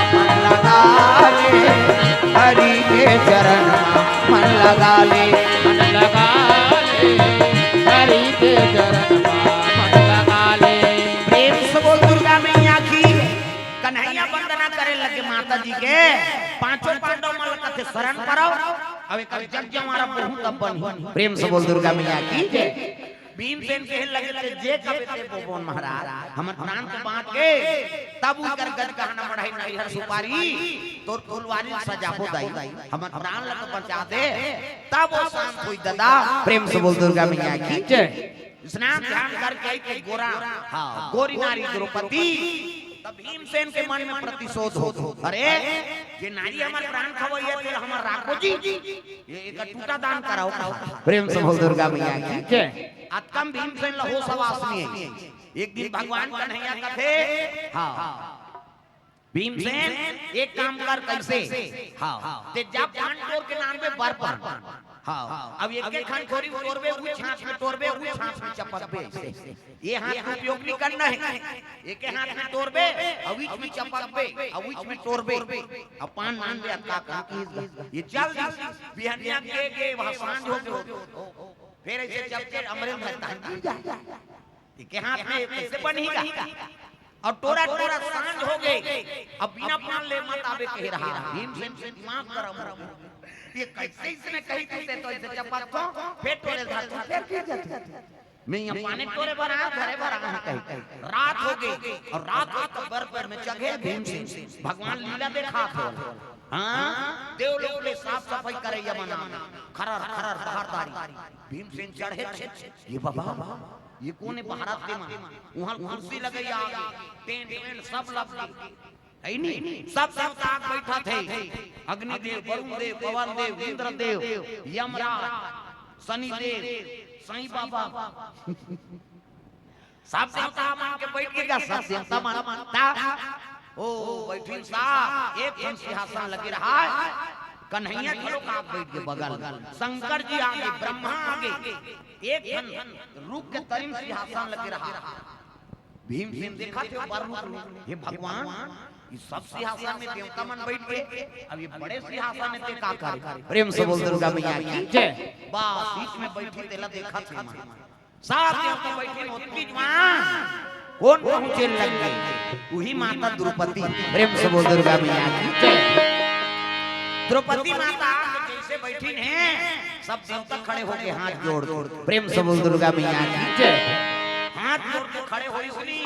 मन लगा ले हरि के चरण में मन लगा ले मन लगा ले हरि के चरण कन्हैया वंदना करे लगे माता जी के पांचों पांडव मल कथे शरण करो अब एक जग हमारा बहुत तब बनी प्रेम से बोल दुर्गा मैया की जय भीमसेन के लगे जे कबे ते बोबन महाराज हमर प्राण को बांट के तब उकर गज कहना बढ़ाई नैहर सुपारी तोर फुलवारी सजाबो दाई हमर प्राण लग बचा दे तब वो शाम कोई दादा प्रेम से बोल दुर्गा मैया की जय स्नान ध्यान करके के गोरा हां गोरी नारी द्रौपदी तब भीमसेन के मन में प्रतिशोध हो अरे ये नारी हमारे प्राण खवैया तो हमार राखो जी ये एक टूटा दान कराओ प्रेम से बोल दुर्गा मैया की जय अतकम भीमसेन लहो सवासनी है एक दिन भगवान कन्हैया कथे हां भीमसेन एक काम कर कैसे हां ते जब पान तोड़ के नाम पे बर पर हां अब एक एक खान खोरी तोड़बे उ छाछ में तोड़बे उ छाछ में चपकबे ये हाथ का उपयोग नहीं करना है एक हाथ में तोड़बे और बीच में चपकबे और बीच में तोड़बे अब पान मान दे अक्का का ये चल बिहनिया के वहां सांझ हो गए फिर ऐसे चपके अमृत भरता के हाथ में कैसे बनेगा और टोरा टोरा सांझ हो गए अब बिना पान ले मत आवे कह रहा भीमसेन से दिमाग गरम ये कैसे इसने कही कैसे तो ऐसे चपको फिर टोरे धार फिर गिर जाते मैं यहाँ पानी टोरे भरा घरे भरा कहीं रात हो गई और रात को कबर पर में चढ़े भीमसेन भगवान लीला देखा था हाँ देव लोग ले साफ सफाई करे यमना खरर खरर बहारदारी भीमसेन चढ़े ये बाबा ये कौन है भारत के मां वहां कुर्सी लगी आगे टेंट वेंट सब लग है नहीं सब देवता बैठा थे अग्निदेव वरुण देव पवन देव इंद्र देव यमराज शनि देव साईं बाबा सब देवता मान के बैठ गया सब देवता मानता ओ बैठी सा एक सिंहासन लगे रहा कन्हैया जी लोग आप बैठ के बगल शंकर जी आगे ब्रह्मा आगे एक रूप के तरीम सिंहासन लगे रहा भीमसेन देखा थे ये भगवान ये सब सिंहासन में देवता मन बैठ के अब ये बड़े सिंहासन में का करे प्रेम से बोल दुर्गा मैया की जय बस बीच में बैठी तेला देखा थे सब देवता बैठे होती कौन पहुंचे लग गए वही माता द्रौपदी प्रेम से बोल दुर्गा मैया की जय द्रौपदी माता जैसे बैठी हैं सब देवता खड़े होके हाथ जोड़ प्रेम से बोल दुर्गा मैया की जय हाथ जोड़ के खड़े होई सुनी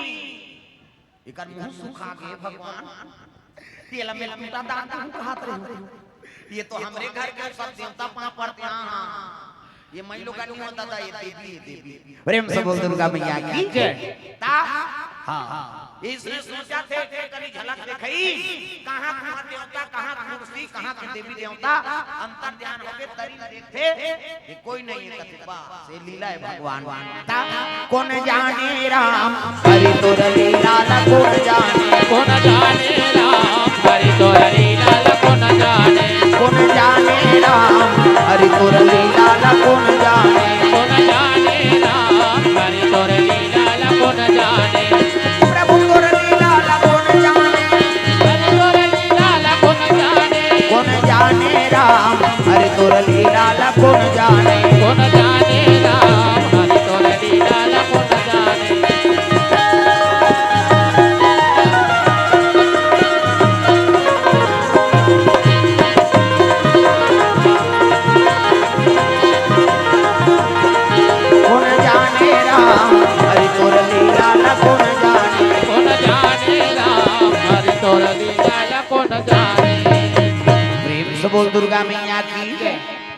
एकर मुंह सुखा गए भगवान तेला में लंबा दांत हाथ रहे ये तो हमरे घर के सब देवता पांव पड़ते हां ये मैं लोग का नहीं होता था ये देवी प्रेम से बोल दुर्गा मैया की जय ता हाँ इसने सोचा थे कि कभी झलक दिखाई कहाँ कहाँ देवता कहाँ कुर्सी कहाँ के देवी देवता अंतर ध्यान होके तरी देखते कि कोई नहीं है कथिपा से लीला है भगवान कौन जाने राम हरि तोर लीला कौन जाने राम हरि तोर लीला कौन जाने राम हरि तोर लीला कौन जाने राम हरि तोर लीला कौन जाने प्रभु तोर लीला कौन जाने हरि तोर लीला कौन जाने राम हरि तोर लीला कौन जाने राम हरि तोर लीला कौन जाने बोल दुर्गा मैया की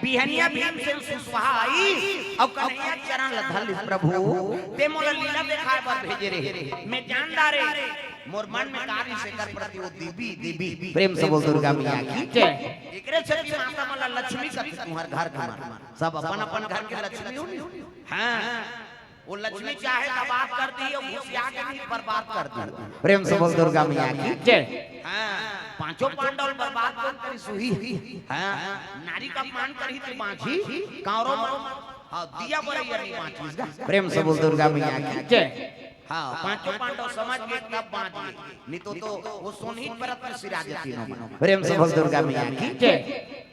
बिहनिया भीम से सुसहाई और कन्हैया चरण लधल प्रभु ते मोर लीला देखाए पर भेजे रे मैं जानदार रे मोर मन में कार्य से कर प्रति वो देवी देवी प्रेम से बोल दुर्गा मैया की एकरे से भी माता मला लक्ष्मी का तुम्हार घर का सब अपन अपन घर के लक्ष्मी हो हां वो लक्ष्मी चाहे तो बात कर दी और घुसिया के नहीं बर्बाद कर दी प्रेम से बोल दुर्गा मैया की जय हां पांचों पांडव बर्बाद कर सुही हां नारी का अपमान करी तो बांझी कौरव हां दिया बरैया नहीं बांझी प्रेम से बोल दुर्गा मैया की जय हां पांचों पांडव समझ गए तब बांझी नहीं तो वो सोनही परत पर सिरा जाती न प्रेम से बोल दुर्गा मैया की जय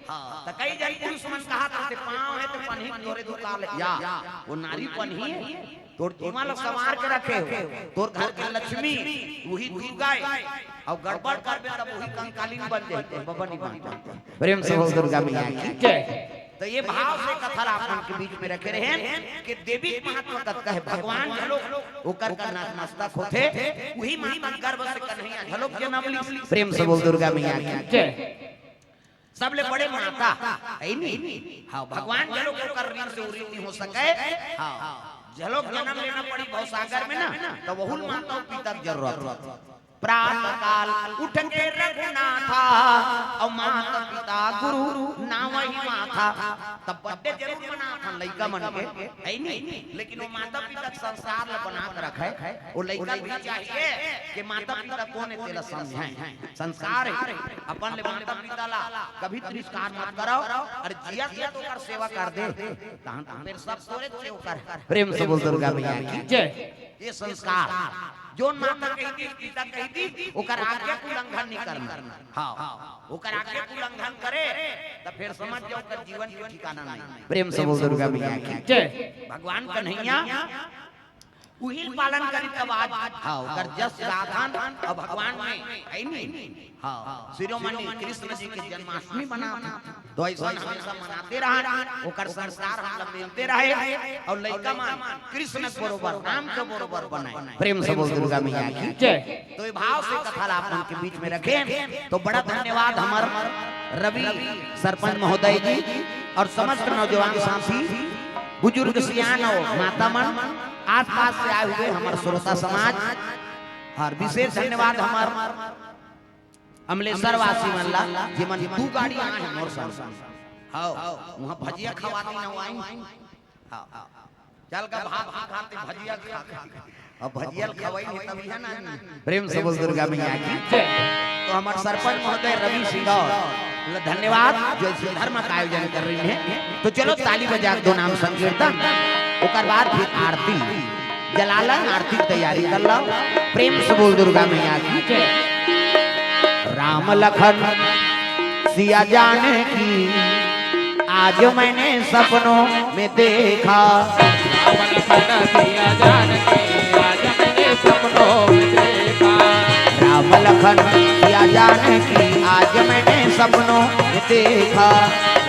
हां त कई जाई पुरुष मन कहा करते पांव है तो पन्ही तोरे दुकान या वो नारी पन्ही तोर जीवा लोग संवार के रखे हो तोर घर की लक्ष्मी वही दुर्गा और गड़बड़ करबे तब वही कंकालीन बन जाते बाबा नहीं बनता प्रेम से बोल दुर्गा मैया की जय तो ये भाव से कथा आपन के बीच में रखे रहे कि देवी महात्मा कहता है भगवान झलोक ओकर का मस्तक होते वही माता गर्भ से कन्हैया झलोक के नाम ली प्रेम से बोल दुर्गा मैया की जय सबले बड़े माता है नहीं हां भगवान झलोक ओकर ऋण से उरी नहीं हो सके हां झलोक जन्म लेना पड़ी भवसागर में ना तो बहुल माता पिता की जरूरत प्रातः काल उठ के रघुनाथा और माता पिता गुरु नाम ही माथा तब बर्थडे जरूर मना था लड़का मन के है नहीं लेकिन वो माता पिता संस्कार ल बना के रखे वो लड़का भी चाहिए कि माता पिता कौन है तेरा समझाए संस्कार है अपन ले माता पिता ला कभी तिरस्कार मत करो और जिया जिया तो कर सेवा कर दे तहन फिर सब तोरे सेवा कर प्रेम से बोल दुर्गा मैया की जय ये संस्कार जोन माता कहती पिता कहती ओकर आज्ञा को उल्लंघन नहीं करना हां ओकर आज्ञा को उल्लंघन करे तो फिर समझ जाओ कर जीवन के ठिकाना नहीं प्रेम से बोल दुर्गा मैया की जय भगवान कन्हैया उही पालन करी तब आज हां ओकर जस गाथन और भगवान में है नहीं हां शिरोमणि कृष्ण जी के जन्माष्टमी मनाता तो ऐसा हमेशा मनाते रहा ओकर संस्कार हम लोग मिलते रहे और लइका मान कृष्ण बरोबर नाम के बरोबर बनाए प्रेम से बोल दुर्गा मैया की जय तो ये भाव से कथा आपन के बीच में रखे तो बड़ा धन्यवाद हमार रवि सरपंच महोदय जी और समस्त नौजवान साथी बुजुर्ग सियान और माता मन आसपास से आए हुए हमारे श्रोता समाज और विशेष धन्यवाद हमारे अमलेश्वर वासी मनला जीवन दू गाड़ी आए हैं मोर संग हां वहां भजिया खवाती न आई हां चल का भात खाते भजिया खा अब भजिया खवाई नहीं तभी है ना प्रेम से बोल दुर्गा मैया की जय तो हमारे सरपंच महोदय रवि सिंह धन्यवाद जो इस धर्म का आयोजन कर रही है तो चलो ताली बजा दो नाम संकीर्तन ओकर बाद फिर आरती जलाला आरती तैयारी कर लो प्रेम से बोल दुर्गा मैया की जय राम लखन सिया जाने की आज मैंने सपनों में देखा राम लखन सिया जाने की आज मैंने सपनों में देखा राम लखन सिया जाने की आज मैंने सपनों में देखा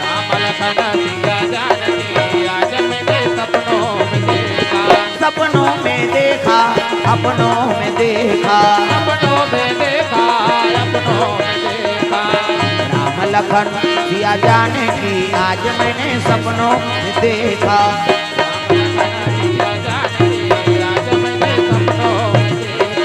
राम लखन सिया जाने की आज मैंने सपनों में देखा सपनों में देखा अपनों में देखा अपनों में देखा अपनों में देखा राम लखन सिया जाने की आज मैंने सपनों में देखा राम लखन सिया जाने की आज मैंने सपनों में देखा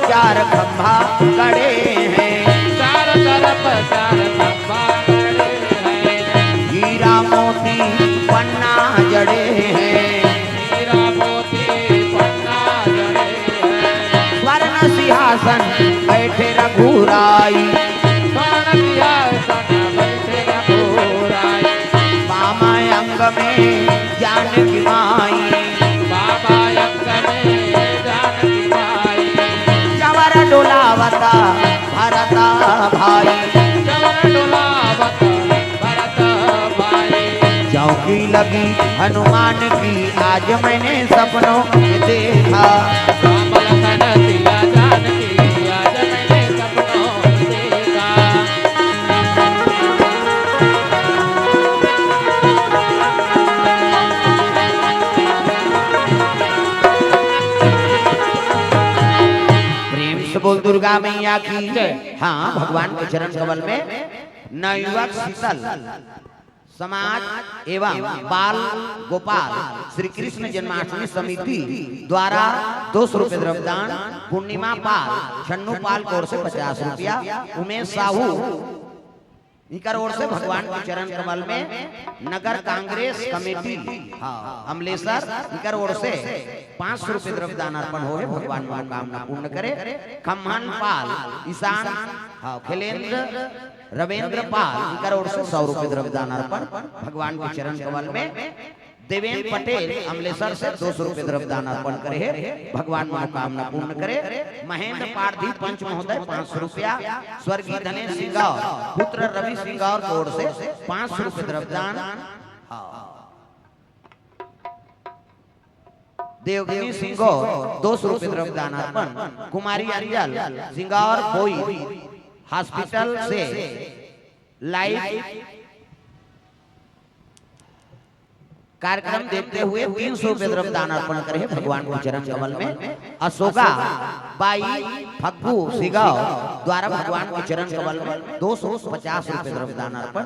चार खंभा गड़े हैं, चारों तरफ चार खंभा गड़े हैं, हीरा मोती पन्ना जड़े हैं, हीरा मोती पन्ना जड़े हैं, स्वर्ण सिंहासन बैठे रघुराई, स्वर्ण सिंहासन बैठे रघुराई, बामा अंग में जानकी माई, बाबा अंग में जानकी माई, चवर डोलावता भरता भाई, चवर डोलावत भरत भाई, चौकी लगी हनुमान की आज मैंने सपनों में देखा, राम लखन सिया जानकी आज मैंने सपनों में देखा, प्रेम से बोल दुर्गा मैया की जय। हाँ, भगवान के चरण कमल में नवयुवक शीतल समाज एवं बाल गोपाल श्री कृष्ण जन्माष्टमी समिति द्वारा 200 रुपये द्रव्यदान, पूर्णिमा पाल छन्नू पाल की ओर से 50 रुपया, उमेश साहू इनकर ओर से भगवान के चरण कमल में नगर कांग्रेस कमेटी अमलेसर इनकर ओर से 500 रुपये द्रव्यदान अर्पण हो, भगवान मनोकामना पूर्ण करे। खम्हन पाल ईशान खिलेंद्र रवेंद्र पाल इनकर ओर से 100 रुपये द्रव्यदान अर्पण, भगवान के चरण कमल में देवेंद्र पटेल अमलेसर से 200 रुपये द्रव्यदान अर्पण करे, भगवान मनोकामना पूर्ण करे। महेंद्र पारधी पंच महोदय 500 रुपया, स्वर्गीय धनेश सिंह पुत्र रवि सिंह की ओर से 500 रुपये द्रव्यदान, देवगिनी सिंह 200 रुपये द्रव्यदान अर्पण, कुमारी अंजल सिंह और बोई हॉस्पिटल से लाइव कार्यक्रम देखते हुए 300 रुपये द्रव्यदान अर्पण करे, भगवान के चरण कमल में। अशोका बाई फग्गू सिगाव द्वारा भगवान के चरण कमल में 250 रुपये द्रव्यदान अर्पण,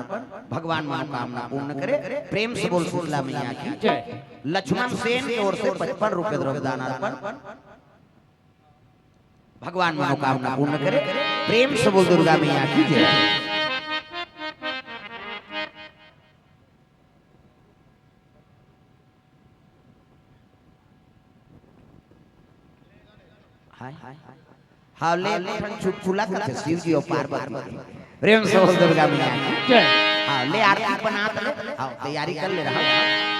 भगवान मनोकामना पूर्ण करे। प्रेम से बोल शीतला मैया की जय। लक्ष्मण सेन की ओर से 55 रुपये द्रव्यदान अर्पण, भगवान मनोकामना पूर्ण करे। प्रेम से बोल दुर्गा मैया की जय। हां ले चुटकुला करते शिव जी और पार्वती, प्रेम से बोल दुर्गा मैया की जय। हां ले आरती बना ले, हां तैयारी कर ले रहा,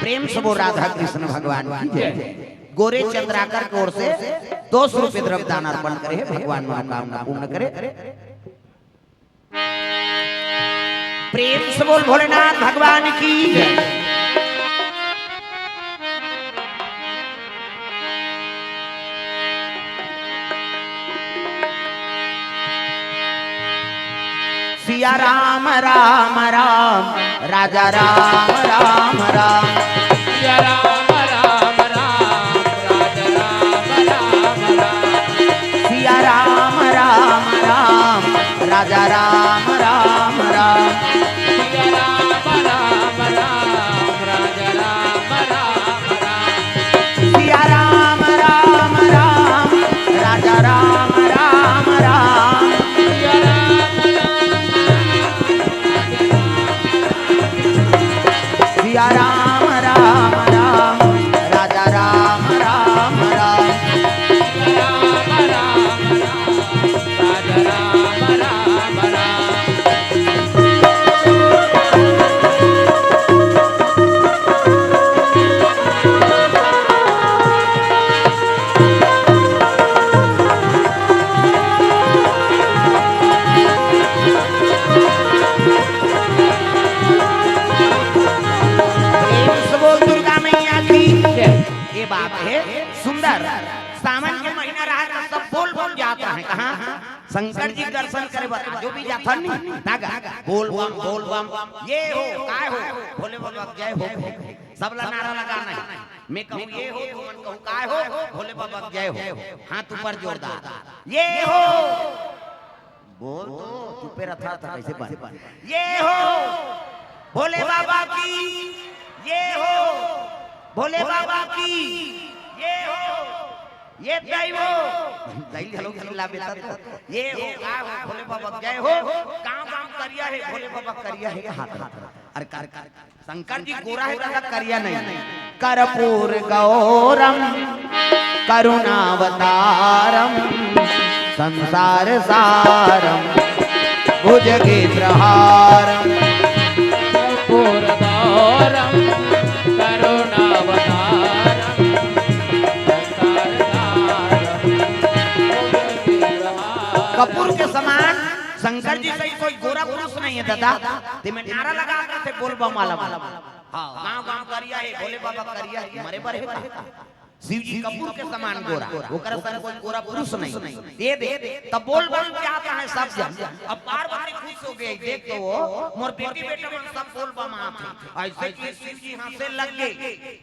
प्रेम से बोल राधा कृष्ण भगवान की जय। गोरे चंद्राकर की ओर से 200 रुपये द्रव्यदान अर्पण करे, भगवान मनोकामना पूर्ण करे। प्रेम से बोल भोलेनाथ भगवान की जय। सिया राम राम राम राजा राम राम राम, सिया राम राम राम राजा राम राम राम, सिया राम राम राम राजा राम राम राम, सिया राम राम राम राजा राम राम राम, सिया राम राम राम राजा राम राम राम, सिया राम सिया राम राम राम राजा राम राम राम, सिया राम राम राम राजा राम राम राम, प्रेम से बोल दुर्गा मैया की जय। ये बात है सुंदर, सावन के महीना रहा तो सब बोल बोल जाता है, कहाँ शंकर जी दर्शन करे बता जो भी जाता नहीं तागा बोल बम ये हो काय हो भोले बाबा जय हो, सबला नारा लगाना है। मैं कहूँ ये हो तो मन कहूँ काय हो भोले बाबा जय हो, हाथ ऊपर जोरदार ये हो बोल तो चुपे रखा था कैसे बन ये हो भोले बाबा की, ये हो भोले बाबा की, ये हो ये दई वो दई हलो खिला बेटा तो ये हो का भोले बाबा जय हो काम काम करिया है भोले बाबा करिया है हाथ अरे कर शंकर जी गोरा है दादा करिया नहीं कर्पूर गौरम करुणावतारम संसार सारम भुजगेन्द्रहारम पूर्णगौरम करुणावतारम कपूर के समान शंकर जी से कोई गोरा पुरुष नहीं है दादा ते में नारा लगा के बोल बम वाला हां गांव गांव करिया है भोले बाबा करिया है मरे पर है शिव जी कपूर के समान गोरा ओकरा सन कोई गोरा पुरुष नहीं दे तब बोल बम क्या आता है सब जन अब पार्वती खुश हो गई देख तो वो मोर बेटी बेटा मन सब बोल बम आते ऐसे कि शिव जी हाथ से लग गए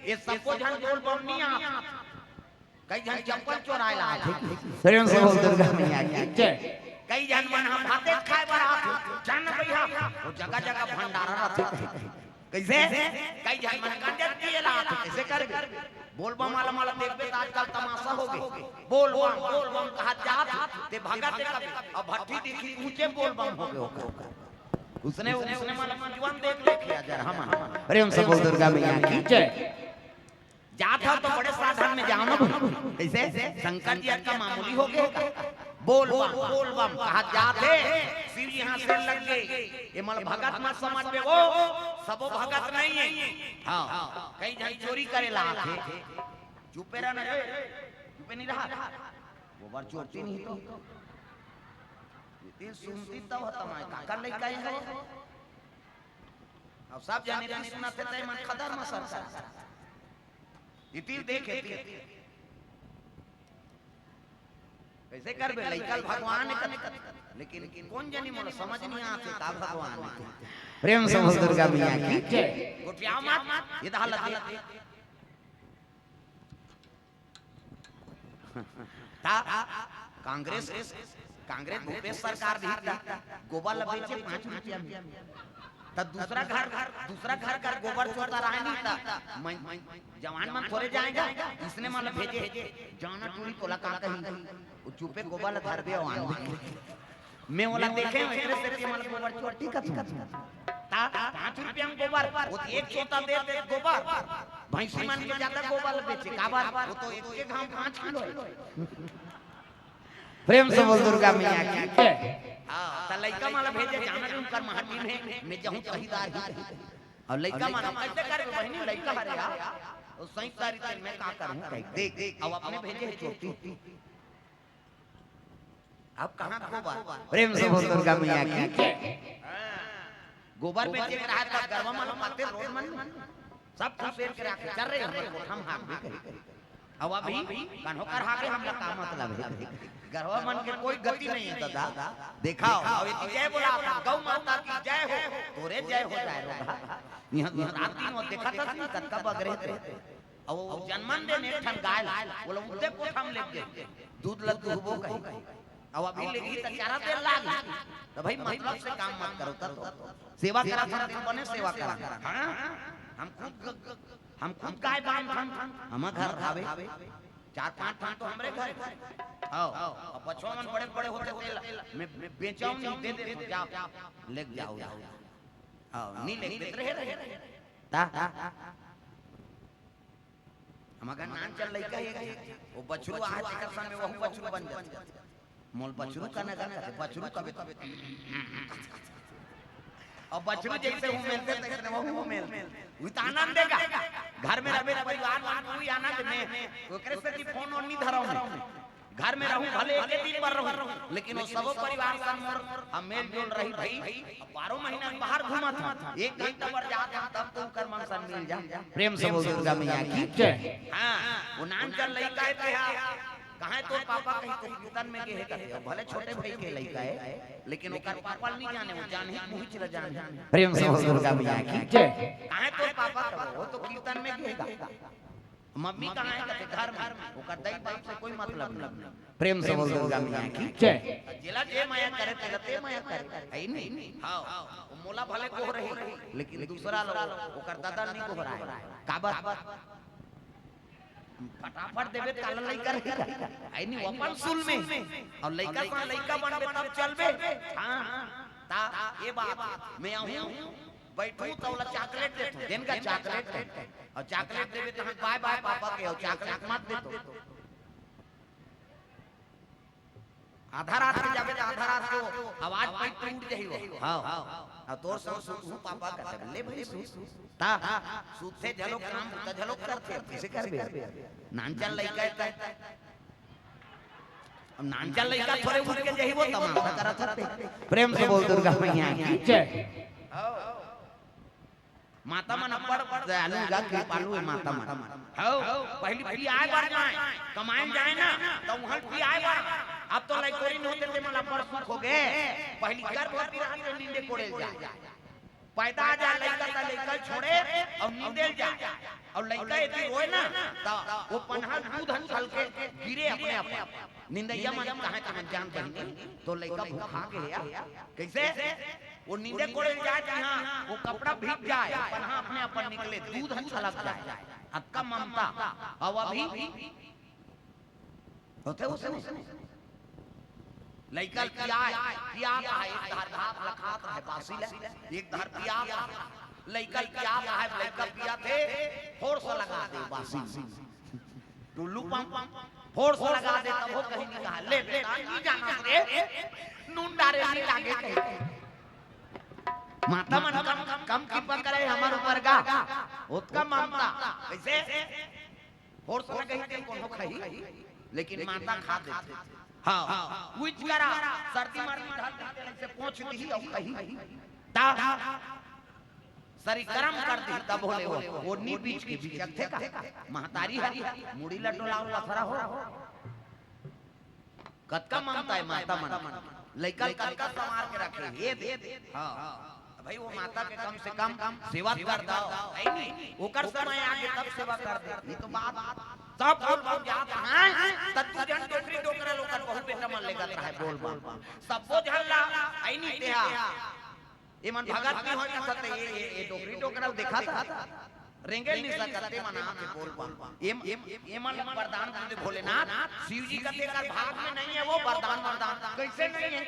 ये सबको जन बोल बम नहीं आता कई जन चप्पल चोराए ला प्रेम से बोल दुर्गा मैया की जय कई जन मन हम भाते खाए बड़ा जान भैया वो जगह जगह भंडारा रहते कैसे कई जन मन कंडे दिए ला कैसे कर बोल बम वाला माला देखबे त आजकल तमाशा हो गई बोल बम कहा जात ते भगत कभी अब भट्टी दिखी ऊंचे बोल बम हो गए उसने माला जीवन देख ले जरा हम प्रेम से बोल दुर्गा मैया की जय जात हो तो बड़े साधन में जाओ ना कैसे शंकर जी का मामूली हो गया बोल बम कहा जाते शिव जी हाथ से लग गए ये मल भगत मत समझ में वो सबो भगत नहीं है हां कई जन चोरी करे ला थे चुपे रहना चुपे नहीं रहा वो बार चोरती नहीं तो ये सुनती तब होता मैं काका लइका है अब सब जाने री सुना थे तय मन खदर में सरकार इति देखे कैसे करबे लइका भगवान लेकिन कौन जानी मोर समझ नहीं आते का भगवान प्रेम से बोल दुर्गा मैया की जय गोटिया मत ये हालत ता कांग्रेस भूपेश सरकार दी गोबर बेचे 5 रुपया में तब दूसरा घर का गोबर चोरता रहा नहीं था जवान मन थोड़े जाएगा इसने मतलब भेजे जाना टूरी तोला का कहीं वो चुपे गोबर धर दे आन मैं वाला देखे मेरे से के मतलब गोबर चोटी का ता 5 रुपया में गोबर वो एक चोता दे गोबर भैंसी मन के ज्यादा गोबर बेचे का बात वो तो एक के घाम 5 किलो है प्रेम से बोल दुर्गा मैया की जय हां त लइका माला भेजे जाना उनकर महती में मैं जहूं खरीदार ही और लइका माला कैसे करे बहनी लइका हरे और सही तारीख में का करूं देख अब अपने भेजे है चोटी अब कहां गोबर प्रेम से बोल दुर्गा मैया की जय गोबर बेचे के रहा था गरवा माला पाते रोज मन सब फेर के रखे कर रहे हम हाथ भी अब अभी कन्हो कर हाके हमला का मतलब है गरवा मन के कोई गति नहीं है दादा दिखाओ अब ये जय बोला गौ माता की जय हो तोरे जय हो जाएगा यहां रात दिन वो देखा था नहीं कनका बगरे थे अब वो जन्मन देने ठन गाय बोला उते को हम ले गए दूध लग हुबो कहीं अब अभी लेगी त चारा देर लाग तो भाई मतलब से काम मत करो तो सेवा करा था बने सेवा करा हां हम खुद गाय बांध हम घर आवे 4-5 थान तो हमरे घर आओ अब बच्चों मन बड़े बड़े होते थे मैं बेचाऊं नहीं दे जाओ ले जाओ आओ नहीं ले रहे ता हमारा नाम चल लइका है वो बछरू आ के कर में वो बछरू बन जाता मोल बछरू का ना बछरू का और बछरू जैसे वो मिलते तैसे वो मिल वो तो आनंद देगा घर में रहे परिवार मान कोई आनंद में ओकरे से की फोन और नहीं धराऊं घर में रहूं भले एक दिन पर रहूं लेकिन वो सब परिवार का मोर हम मेल जोल रही भाई 12 महीना बाहर घुमा था एक घंटा पर जाता तब तो कर मन सन मिल जा प्रेम से बोल दुर्गा मैया की जय हां वो नाम चल लइका है कहां तो पापा कहीं तो कीर्तन में के है करते भले छोटे भाई के लइका है लेकिन ओकर पापा नहीं जाने वो जान ही मुही चला जाने प्रेम से बोल दुर्गा मैया की जय कहां तो पापा वो तो कीर्तन में के मम्मी कहां है कहते घर में ओकर दई बाप से कोई मतलब नहीं प्रेम से बोल दुर्गा मैया की जय जिला जे माया करे ते माया करे है नहीं हां वो मोला भले को रही लेकिन दूसरा लोग ओकर दादा नहीं को रहा है का बात फटाफट देबे काला लइका रही आई नहीं अपन सुल में और लइका का लइका बनबे तब चलबे। हां ता ये बात मैं आऊं बैठू तो वाला चॉकलेट दे दिन का चॉकलेट और चॉकलेट देबे तो बाय बाय पापा के और चॉकलेट मत दे तो आधा रात के जाबे तो आधा रात को आवाज पे टूट जाई हो। हां और तोर सब पापा कहते ले भाई ता सूत से झलो काम त झलो करते कैसे करबे नानचल लइका अब नानचल लइका थोड़े उठ के जही वो तमाम करत रहते। प्रेम से बोल दुर्गा मैया की जय। माता मन अब्बड़ दयालु गा कृपालु है माता मन। हो पहली पहली आए बार जाए कमाए जाए ना तो वहां भी आए बार अब तो लाइक नहीं होते थे मला पर सुख हो गए पहली गर्भवती रहते नींदे कोड़े जाए पैदा आ जा लइका ता लइका छोड़े और नींदे जाए और लइका यदि रोए ना तो वो पन्हा दूध हल के गिरे अपने आप नींदैया मन कहां कहां जान बहिनी तो लइका भूखा के या कैसे वो नींदे कोड़े जाए जहां वो कपड़ा भीग जाए पन्हा अपने आप निकले दूध छलक जाए अक्का ममता और अभी होते उसने लइका पिया है एक धार भात लखात है बासी एक धार पिया लइका पिया है लइका पिया थे फोर्स लगा दे बासी टुल्लू पंप फोर्स लगा दे तब वो कहीं नहीं कहा ले नहीं जाना रे नून डारे नहीं लागे माता मन कम की पकड़े हमारे ऊपर का उसका ममता कैसे फोर्स लगा ही कोनो खाई लेकिन माता खा देते। हां कुछ करा सर्दी मर्दी ढल देते से पहुंच दी और कही ता सरी गरम कर दी तब बोले वो नी बीच के बीच थे का महतारी हरी मुड़ी लटोलाओ लफरा हो कतका ममता है माता मन लइका कतका संभाल के रखे ये दे। हां भाई वो माता के कम से कम सेवा कर दो है नहीं ओकर समय आगे तब सेवा कर दे ये तो बात सब बोल बोल जात हैं तत्तु जन डोकरी डोकरा लोकर बहु बेटा मन लेगा है बोल बोल सबो झल्ला आई नहीं तेहा ये मन भगत भी हो ना सकते ये डोकरी डोकरा देखा था रेंगेल नहीं सकते मना के बोल बोल ये मन वरदान दे भोलेनाथ शिव जी का देकर भाग में नहीं है वो वरदान कैसे नहीं है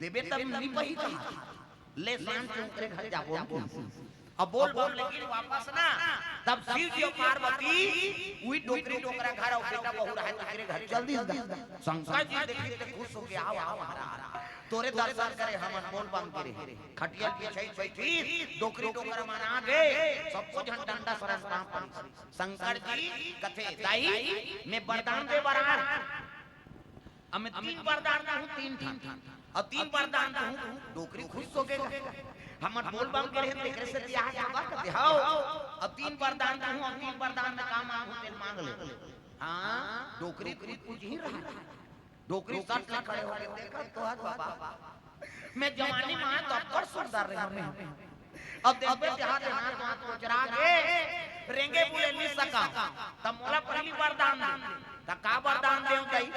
देवे तब नहीं वही कहा ले शांत के घर जाओ अब बोल बोल लेकिन वापस ना तब शिव जी और पार्वती वही डोकरी डोकरा घर और बेटा बहू रहे तेरे घर जल्दी शंकर जी देखे तो खुश हो के आओ आओ हमारा तोरे दर्शन करे हम बोल बम करे खटिया पीछे बैठी डोकरी डोकरा मना दे सबको झन डंडा सरस पाप शंकर जी कथे दाई मैं वरदान दे वरान अब मैं 3 वरदान हूं 3 था और 3 वरदान हूं डोकरी खुश हो गए हमर बोल बम के रहते एकरे से बियाह होगा कहते हां अब 3 वरदान हूं और 3 वरदान में काम तेल मांग ले। हां डोकरी कुछ ही रहा डोकरी सट ले खड़े होके देखा तो आज बाबा मैं जवानी में तो पर सुंदर रहे अब देखबे जहां से हाथ तो चरा के रेंगे बोले नहीं सका तब मोला पहली वरदान दे त का वरदान देऊ गई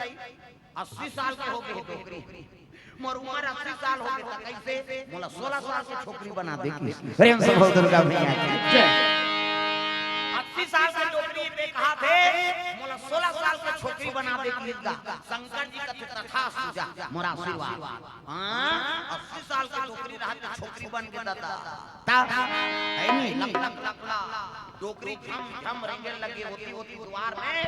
80 साल के हो गए डोकरी मोर उम्र 80 साल हो गए कैसे मोला 16 साल की छोकरी बना दे प्रेम से बोल दुर्गा मैया की 80 साल की छोकरी पे कहा थे मोला 16 साल की छोकरी बना दे शंकर जी का तथा पूजा मोरा आशीर्वाद। हां 80 साल की छोकरी रहत छोकरी बन के दादा ता है नहीं लक डोकरी हम रेंगे लगे होती द्वार में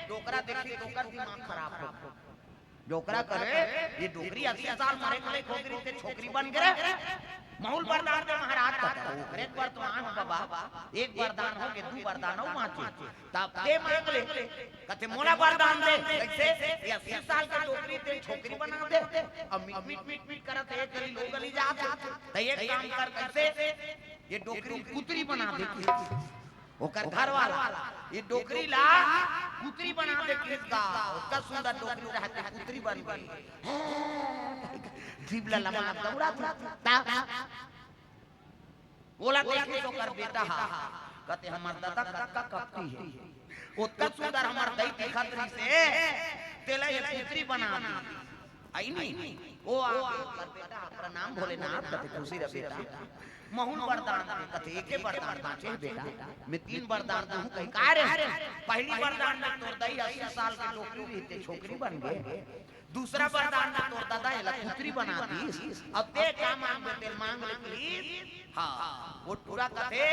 डोकरा देखी डोकर दिमाग खराब हो डोकरा करे ये डोकरी 80 साल मरे गए छोकरी से छोकरी बन गए माहौल वरदान दे महाराज का एक वर्तमान बाबा एक वरदान हो के 2 वरदान हो माचे तब ते मांग ले कहते मोला वरदान दे कैसे ये 80 साल के डोकरी से छोकरी बना दे अब मीट करत एक गली लोग गली जात त एक काम कर कैसे ये डोकरी कुतरी बना दे ओकर घर वाला ये डोकरी ला कुतरी बना दे किसका उसका सुंदर डोकरी रहते कुतरी बन गई जीवला लमा दौड़ा था बोला देखी तो कर बेटा हा कहते हमार दादा काका कपटी है उसका सुंदर हमार दई दिखतरी से तेला ये कुतरी बना दी आई नहीं ओ कर बेटा प्रणाम भोलेनाथ कहते खुशी रे बेटा महुल वरदान दे कथे एके वरदान बाटे बेटा मैं 3 वरदान दूं कहीं का रे पहली वरदान में तोर दई 80 साल के छोकरी रहते छोकरी बन गए दूसरा वरदान में तोर दादा एला पुत्री बना दी अब ते का मांग बेटे मांग ले प्लीज हां वो पूरा कथे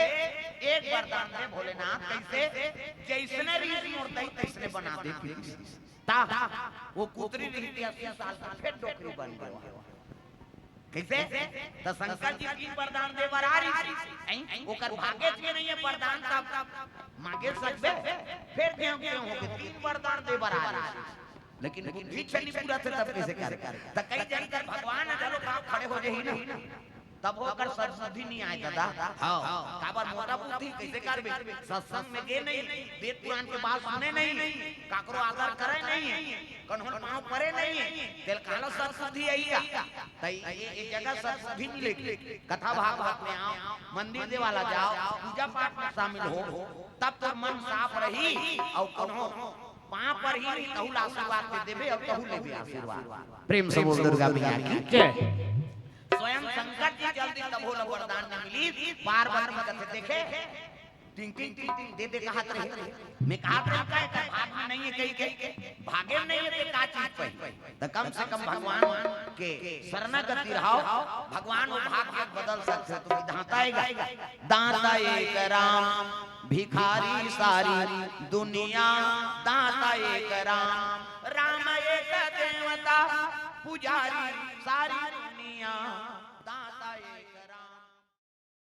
एक वरदान दे भोलेनाथ कैसे जैसने रीति मोर दई तैसने बना दे प्लीज ता वो पुत्री रहती 80 साल का फिर छोकरी बन गए कैसे तो शंकर जी 3 वरदान दे बरारी ओकर भाग्य में नहीं है वरदान का मांगे सकबे फिर क्यों हो गए 3 वरदान दे बरारी लेकिन बुद्धि छली पूरा थे तब कैसे करे त कई जन कर भगवान चलो काम खड़े हो जाई ना तब होकर सरस्वती नहीं आए दादा हां काबर मोटा बुद्धि कैसे करबे सत्संग में गे नहीं वेद पुराण के बात सुने नहीं काकरो आदर करे नहीं कन्हन पांव परे नहीं तेल काला सरस्वती आईगा तई एक जगह सरस्वती मिले कथा भागवत में आओ मंदिर दे वाला जाओ पूजा पाठ में शामिल हो तब तो मन साफ रही और कन्हो पांव पर ही तहुल आशीर्वाद दे देबे और तहुल लेबे आशीर्वाद प्रेम से बोल दुर्गा मैया की जय स्वयं शंकर जी जल्दी तब हो वरदान न मिली पार्वती कथे देखे टिंग टिंग टिंग दे कहा रहे मैं कहा रहा का भाग में नहीं है कहीं भागे में नहीं है का चीज पे तो कम से कम भगवान के शरणागति रहो भगवान वो भाग्य बदल सकते तो विधाता आएगा दाता एक राम भिखारी सारी दुनिया दाता एक राम राम एक देवता पुजारी सारी दुनिया